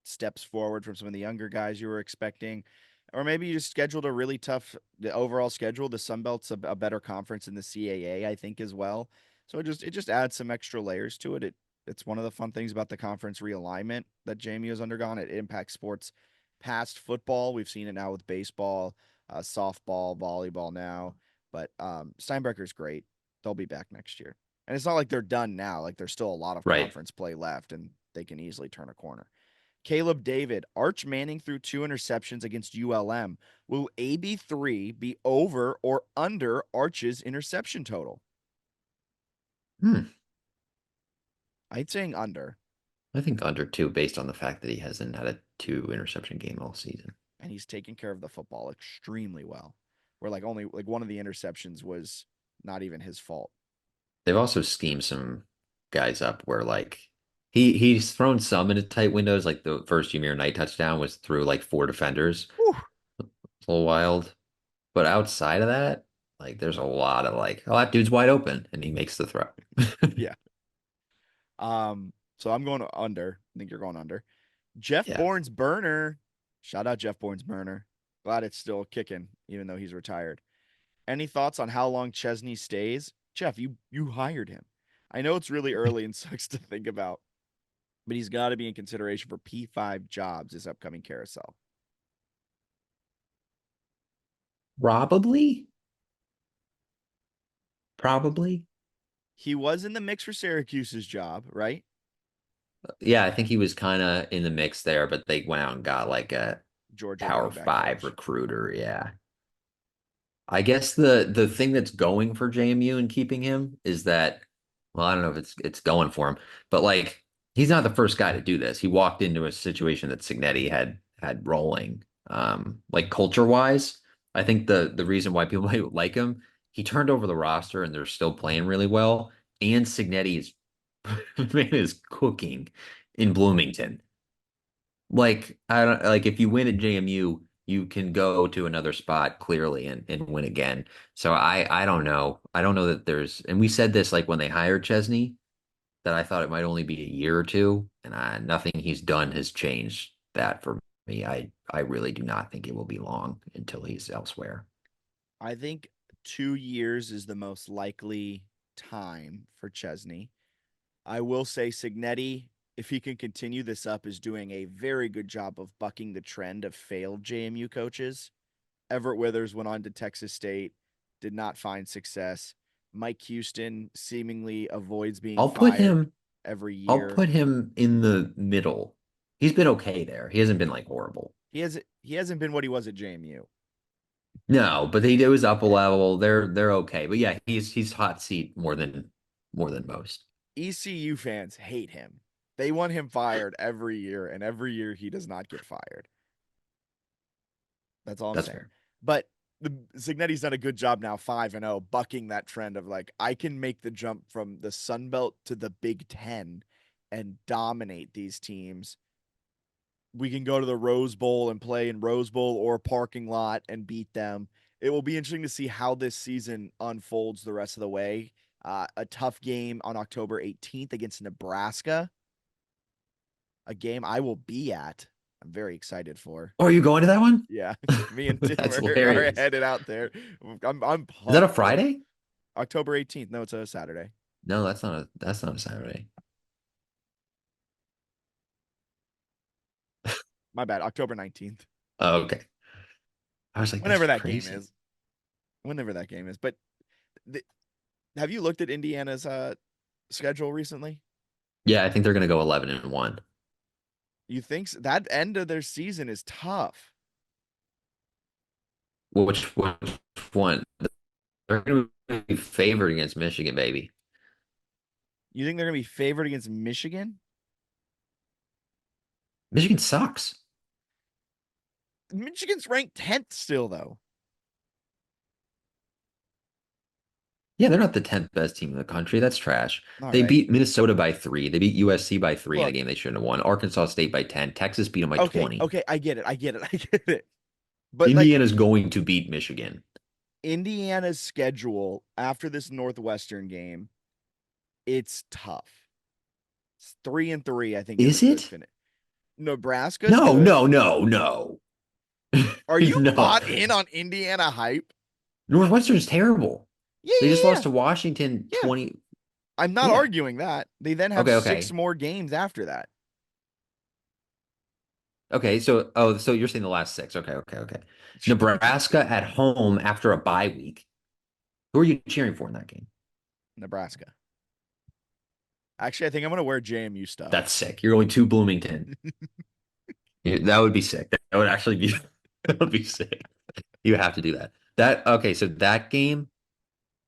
[SPEAKER 2] steps forward from some of the younger guys you were expecting. Or maybe you just scheduled a really tough the overall schedule. The Sun Belt's a better conference in the CAA, I think, as well. So it just adds some extra layers to it. It's one of the fun things about the conference realignment that JMU has undergone. It impacts sports past football. We've seen it now with baseball, softball, volleyball now. But Steinbrecker's great. They'll be back next year. And it's not like they're done now. Like there's still a lot of
[SPEAKER 1] Right.
[SPEAKER 2] conference play left, and they can easily turn a corner. Caleb David, Arch Manning threw 2 interceptions against ULM. Will AB3 be over or under Arch's interception total?
[SPEAKER 1] Hmm.
[SPEAKER 2] I'd saying under,
[SPEAKER 1] I think under two, based on the fact that he hasn't had a two interception game all season.
[SPEAKER 2] and he's taken care of the football extremely well. Where like only like one of the interceptions was not even his fault.
[SPEAKER 1] They've also schemed some guys up where like he's thrown some into tight windows. Like the first Jameer Knight touchdown was through like four defenders.
[SPEAKER 2] Whew.
[SPEAKER 1] It's a little wild. But outside of that, like there's a lot of like, oh, that dude's wide open and he makes the throw.
[SPEAKER 2] Yeah. So I'm going under. I think you're going under. Jeff
[SPEAKER 1] Yeah.
[SPEAKER 2] Bourne's burner. Shout out Jeff Bourne's burner. Glad it's still kicking, even though he's retired. Any thoughts on how long Chesney stays? Jeff, you hired him. I know it's really early and sucks to think about, but he's got to be in consideration for P5 jobs this upcoming carousel.
[SPEAKER 1] Probably. Probably.
[SPEAKER 2] He was in the mix for Syracuse's job, right?
[SPEAKER 1] Yeah, I think he was kind of in the mix there, but they went out and got like a
[SPEAKER 2] Georgia
[SPEAKER 1] Power
[SPEAKER 2] running back
[SPEAKER 1] Five
[SPEAKER 2] coach.
[SPEAKER 1] recruiter. Yeah. I guess the thing that's going for JMU and keeping him is that, well, I don't know if it's going for him, but like he's not the first guy to do this. He walked into a situation that Signetti had rolling. Like culture wise, I think the reason why people might like him, he turned over the roster and they're still playing really well. And Signetti is man is cooking in Bloomington. Like I don't like if you win at JMU, you can go to another spot clearly and win again. So I don't know. I don't know that there's and we said this like when they hired Chesney that I thought it might only be a year or two, and nothing he's done has changed that for me. I really do not think it will be long until he's elsewhere.
[SPEAKER 2] I think 2 years is the most likely time for Chesney. I will say Signetti, if he can continue this up, is doing a very good job of bucking the trend of failed JMU coaches. Everett Withers went on to Texas State, did not find success. Mike Houston seemingly avoids being
[SPEAKER 1] I'll put
[SPEAKER 2] fired
[SPEAKER 1] him
[SPEAKER 2] every
[SPEAKER 1] I'll
[SPEAKER 2] year.
[SPEAKER 1] put him in the middle. He's been okay there. He hasn't been like horrible.
[SPEAKER 2] He hasn't been what he was at JMU.
[SPEAKER 1] No, but he was up a level. They're okay. But yeah, he's hot seat more than most.
[SPEAKER 2] ECU fans hate him. They want him fired every year, and every year he does not get fired. That's all I'm
[SPEAKER 1] That's
[SPEAKER 2] saying.
[SPEAKER 1] fair.
[SPEAKER 2] But the Signetti's done a good job now, 5-0, bucking that trend of like I can make the jump from the Sun Belt to the Big Ten and dominate these teams. We can go to the Rose Bowl and play in Rose Bowl or parking lot and beat them. It will be interesting to see how this season unfolds the rest of the way. A tough game on October 18th against Nebraska, a game I will be at. I'm very excited for.
[SPEAKER 1] Oh, are you going to that one?
[SPEAKER 2] Yeah, me and Tim
[SPEAKER 1] That's
[SPEAKER 2] are
[SPEAKER 1] hilarious.
[SPEAKER 2] headed out there. I'm
[SPEAKER 1] Is that a
[SPEAKER 2] pumped for it.
[SPEAKER 1] Friday?
[SPEAKER 2] October 18th. No, it's a Saturday.
[SPEAKER 1] No, that's not a Saturday.
[SPEAKER 2] My bad. October 19th.
[SPEAKER 1] Oh, okay. I was like, that's
[SPEAKER 2] Whenever that game
[SPEAKER 1] crazy.
[SPEAKER 2] is. Whenever that game is. But Have you looked at Indiana's schedule recently?
[SPEAKER 1] Yeah, I think they're going to go 11-1.
[SPEAKER 2] You think that end of their season is tough?
[SPEAKER 1] Which one? They're going to be favored against Michigan, baby.
[SPEAKER 2] You think they're going to be favored against Michigan?
[SPEAKER 1] Michigan sucks.
[SPEAKER 2] Michigan's ranked 10th still, though.
[SPEAKER 1] Yeah, they're not the 10th best team in the country. That's trash.
[SPEAKER 2] All
[SPEAKER 1] They
[SPEAKER 2] right.
[SPEAKER 1] beat Minnesota by 3. They beat USC by 3 in a
[SPEAKER 2] Look.
[SPEAKER 1] game they shouldn't have won. Arkansas State by 10. Texas beat them by
[SPEAKER 2] Okay.
[SPEAKER 1] 20.
[SPEAKER 2] Okay. I get it. I get it. I get it. But like
[SPEAKER 1] Indiana's going to beat Michigan.
[SPEAKER 2] Indiana's schedule after this Northwestern game, it's tough. It's 3-3, I think.
[SPEAKER 1] Is
[SPEAKER 2] a good
[SPEAKER 1] it?
[SPEAKER 2] finish. Nebraska's
[SPEAKER 1] No,
[SPEAKER 2] good.
[SPEAKER 1] no.
[SPEAKER 2] Are you
[SPEAKER 1] No.
[SPEAKER 2] bought in on Indiana hype?
[SPEAKER 1] Northwestern's terrible.
[SPEAKER 2] Yeah,
[SPEAKER 1] They
[SPEAKER 2] yeah,
[SPEAKER 1] just
[SPEAKER 2] yeah.
[SPEAKER 1] lost to Washington
[SPEAKER 2] Yeah.
[SPEAKER 1] 20.
[SPEAKER 2] I'm not
[SPEAKER 1] Yeah.
[SPEAKER 2] arguing that. They then have
[SPEAKER 1] Okay.
[SPEAKER 2] 6 more games after that.
[SPEAKER 1] Okay, so you're saying the last 6. Okay. Nebraska at home after a bye week. Who are you cheering for in that game?
[SPEAKER 2] Nebraska. Actually, I think I'm gonna wear JMU stuff.
[SPEAKER 1] That's sick. You're going to Bloomington. Yeah, that would be sick. That would actually be that would be sick. You have to do that. Okay, so that game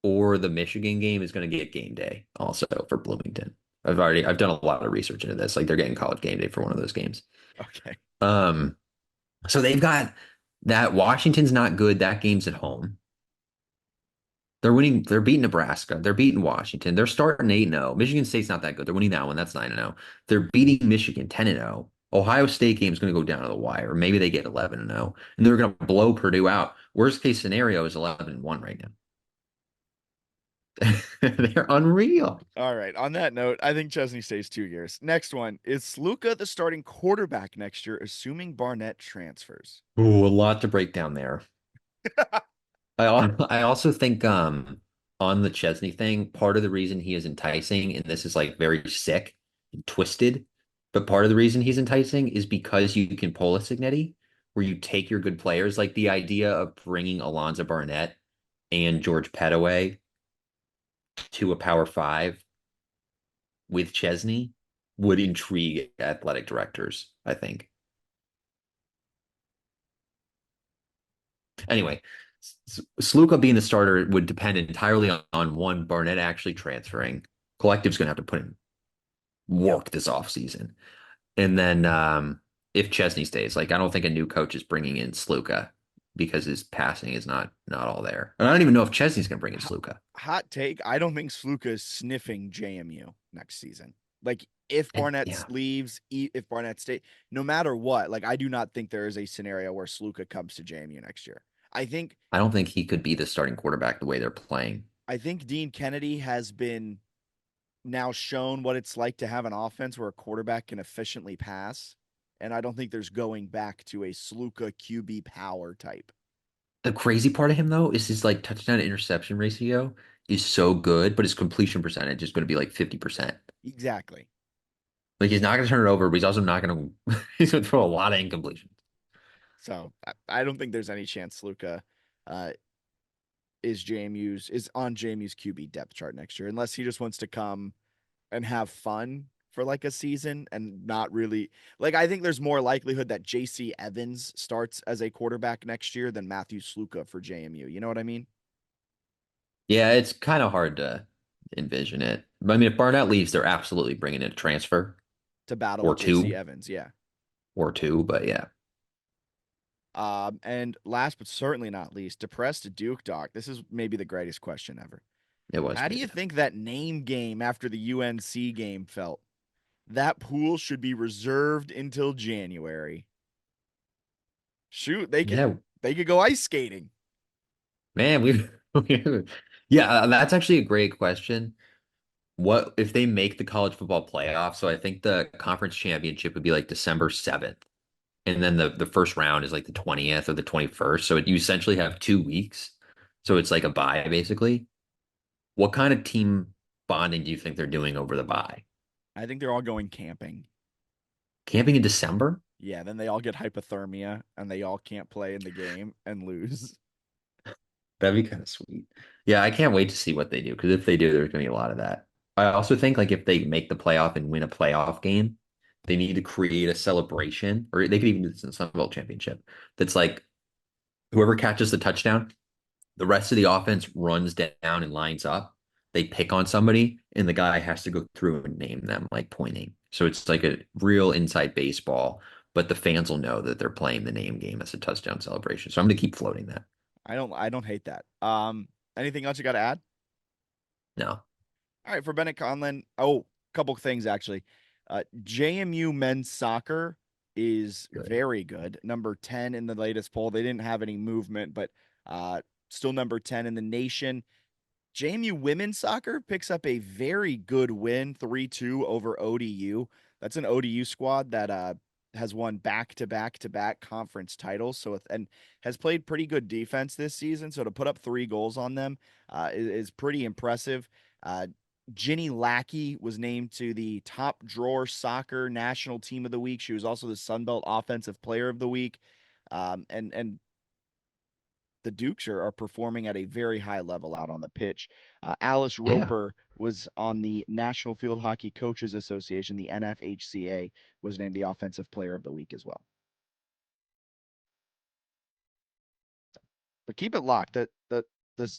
[SPEAKER 1] or the Michigan game is going to get game day also for Bloomington. I've done a lot of research into this. Like they're getting college game day for one of those games.
[SPEAKER 2] Okay.
[SPEAKER 1] So they've got that. Washington's not good. That game's at home. They're winning. They're beating Nebraska. They're beating Washington. They're starting 8-0. Michigan State's not that good. They're winning that one. That's 9-0. They're beating Michigan 10-0. Ohio State game is going to go down to the wire. Maybe they get 11-0, and they're going to blow Purdue out. Worst case scenario is 11-1 right now. They're unreal.
[SPEAKER 2] All right. On that note, I think Chesney stays 2 years. Next one is Sluka the starting quarterback next year, assuming Barnett transfers.
[SPEAKER 1] Ooh, a lot to break down there. I also think on the Chesney thing, part of the reason he is enticing, and this is like very sick and twisted, but part of the reason he's enticing is because you can pull a Signetti where you take your good players, like the idea of bringing Alonzo Barnett and George Pettaway to a Power 5 with Chesney would intrigue athletic directors, I think. Anyway, Sluka being the starter would depend entirely on one, Barnett actually transferring. Collective's going to have to put in work this offseason. And then if Chesney stays, like I don't think a new coach is bringing in Sluka because his passing is not all there. And I don't even know if Chesney's going to bring in Sluka.
[SPEAKER 2] Hot take. I don't think Sluka is sniffing JMU next season. Like if Barnett leaves, if Barnett stays, no matter what, like I do not think there is a scenario where Sluka comes to JMU next year. I
[SPEAKER 1] don't think he could be the starting quarterback the way they're playing.
[SPEAKER 2] I think Dean Kennedy has been now shown what it's like to have an offense where a quarterback can efficiently pass. And I don't think there's going back to a Sluka QB power type.
[SPEAKER 1] The crazy part of him though is his like touchdown to interception ratio is so good, but his completion percentage is going to be like 50%.
[SPEAKER 2] Exactly.
[SPEAKER 1] Like he's not going to turn it over, but he's also not going to he's going to throw a lot of incompletions.
[SPEAKER 2] So I don't think there's any chance Sluka is on JMU's QB depth chart next year, unless he just wants to come and have fun for like a season and not really like. I think there's more likelihood that JC Evans starts as a quarterback next year than Matthew Sluka for JMU. You know what I mean?
[SPEAKER 1] Yeah, it's kind of hard to envision it. But I mean, if Barnett leaves, they're absolutely bringing in a transfer
[SPEAKER 2] to battle
[SPEAKER 1] or
[SPEAKER 2] with
[SPEAKER 1] two.
[SPEAKER 2] JC Evans. Yeah.
[SPEAKER 1] Or two, but yeah.
[SPEAKER 2] And last but certainly not least, depressed Duke Doc. This is maybe the greatest question ever.
[SPEAKER 1] It was.
[SPEAKER 2] How do you think that name game after the UNC game felt? That pool should be reserved until January. Shoot, they could go ice skating.
[SPEAKER 1] Man, yeah, that's actually a great question. What if they make the college football playoff? So I think the conference championship would be like December 7th. And then the first round is like the 20th or the 21st. So you essentially have 2 weeks. So it's like a bye, basically. What kind of team bonding do you think they're doing over the bye?
[SPEAKER 2] I think they're all going camping.
[SPEAKER 1] Camping in December?
[SPEAKER 2] Yeah, then they all get hypothermia and they all can't play in the game and lose.
[SPEAKER 1] That'd be kind of sweet. Yeah, I can't wait to see what they do because if they do, there's going to be a lot of that. I also think like if they make the playoff and win a playoff game, they need to create a celebration, or they could even do this in the Sun Belt Championship. That's like whoever catches the touchdown, the rest of the offense runs down and lines up. They pick on somebody, and the guy has to go through and name them, like pointing. So it's like a real inside baseball, but the fans will know that they're playing the name game as a touchdown celebration. So I'm going to keep floating that.
[SPEAKER 2] I don't hate that. Anything else you got to add?
[SPEAKER 1] No.
[SPEAKER 2] All right, for Bennett Conlin. Oh, couple things actually. JMU men's soccer is
[SPEAKER 1] Good.
[SPEAKER 2] very good. Number 10 in the latest poll. They didn't have any movement, but still number 10 in the nation. JMU women's soccer picks up a very good win, 3-2 over ODU. That's an ODU squad that has won back-to-back conference titles, and has played pretty good defense this season. So to put up 3 goals on them is pretty impressive. Ginny Lackey was named to the top drawer soccer national team of the week. She was also the Sun Belt Offensive Player of the Week. And the Dukes are performing at a very high level out on the pitch. Alice Roper was on the National Field Hockey Coaches Association, the NFHCA, was named the Offensive Player of the Week as well. But keep it locked.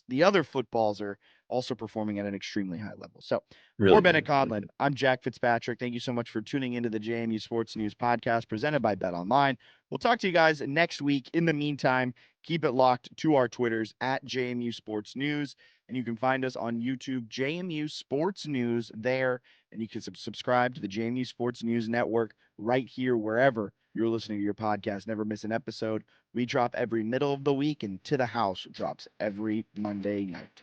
[SPEAKER 2] The other footballs are also performing at an extremely high level. So
[SPEAKER 1] Really
[SPEAKER 2] for Bennett
[SPEAKER 1] good.
[SPEAKER 2] Conlin, I'm Jack Fitzpatrick. Thank you so much for tuning into the JMU Sports News podcast presented by Bet Online. We'll talk to you guys next week. In the meantime, keep it locked to our Twitters at JMU Sports News. And you can find us on YouTube, JMU Sports News there. And you can subscribe to the JMU Sports News Network right here, wherever you're listening to your podcast. Never miss an episode. We drop every middle of the week, and To the House drops every Monday night.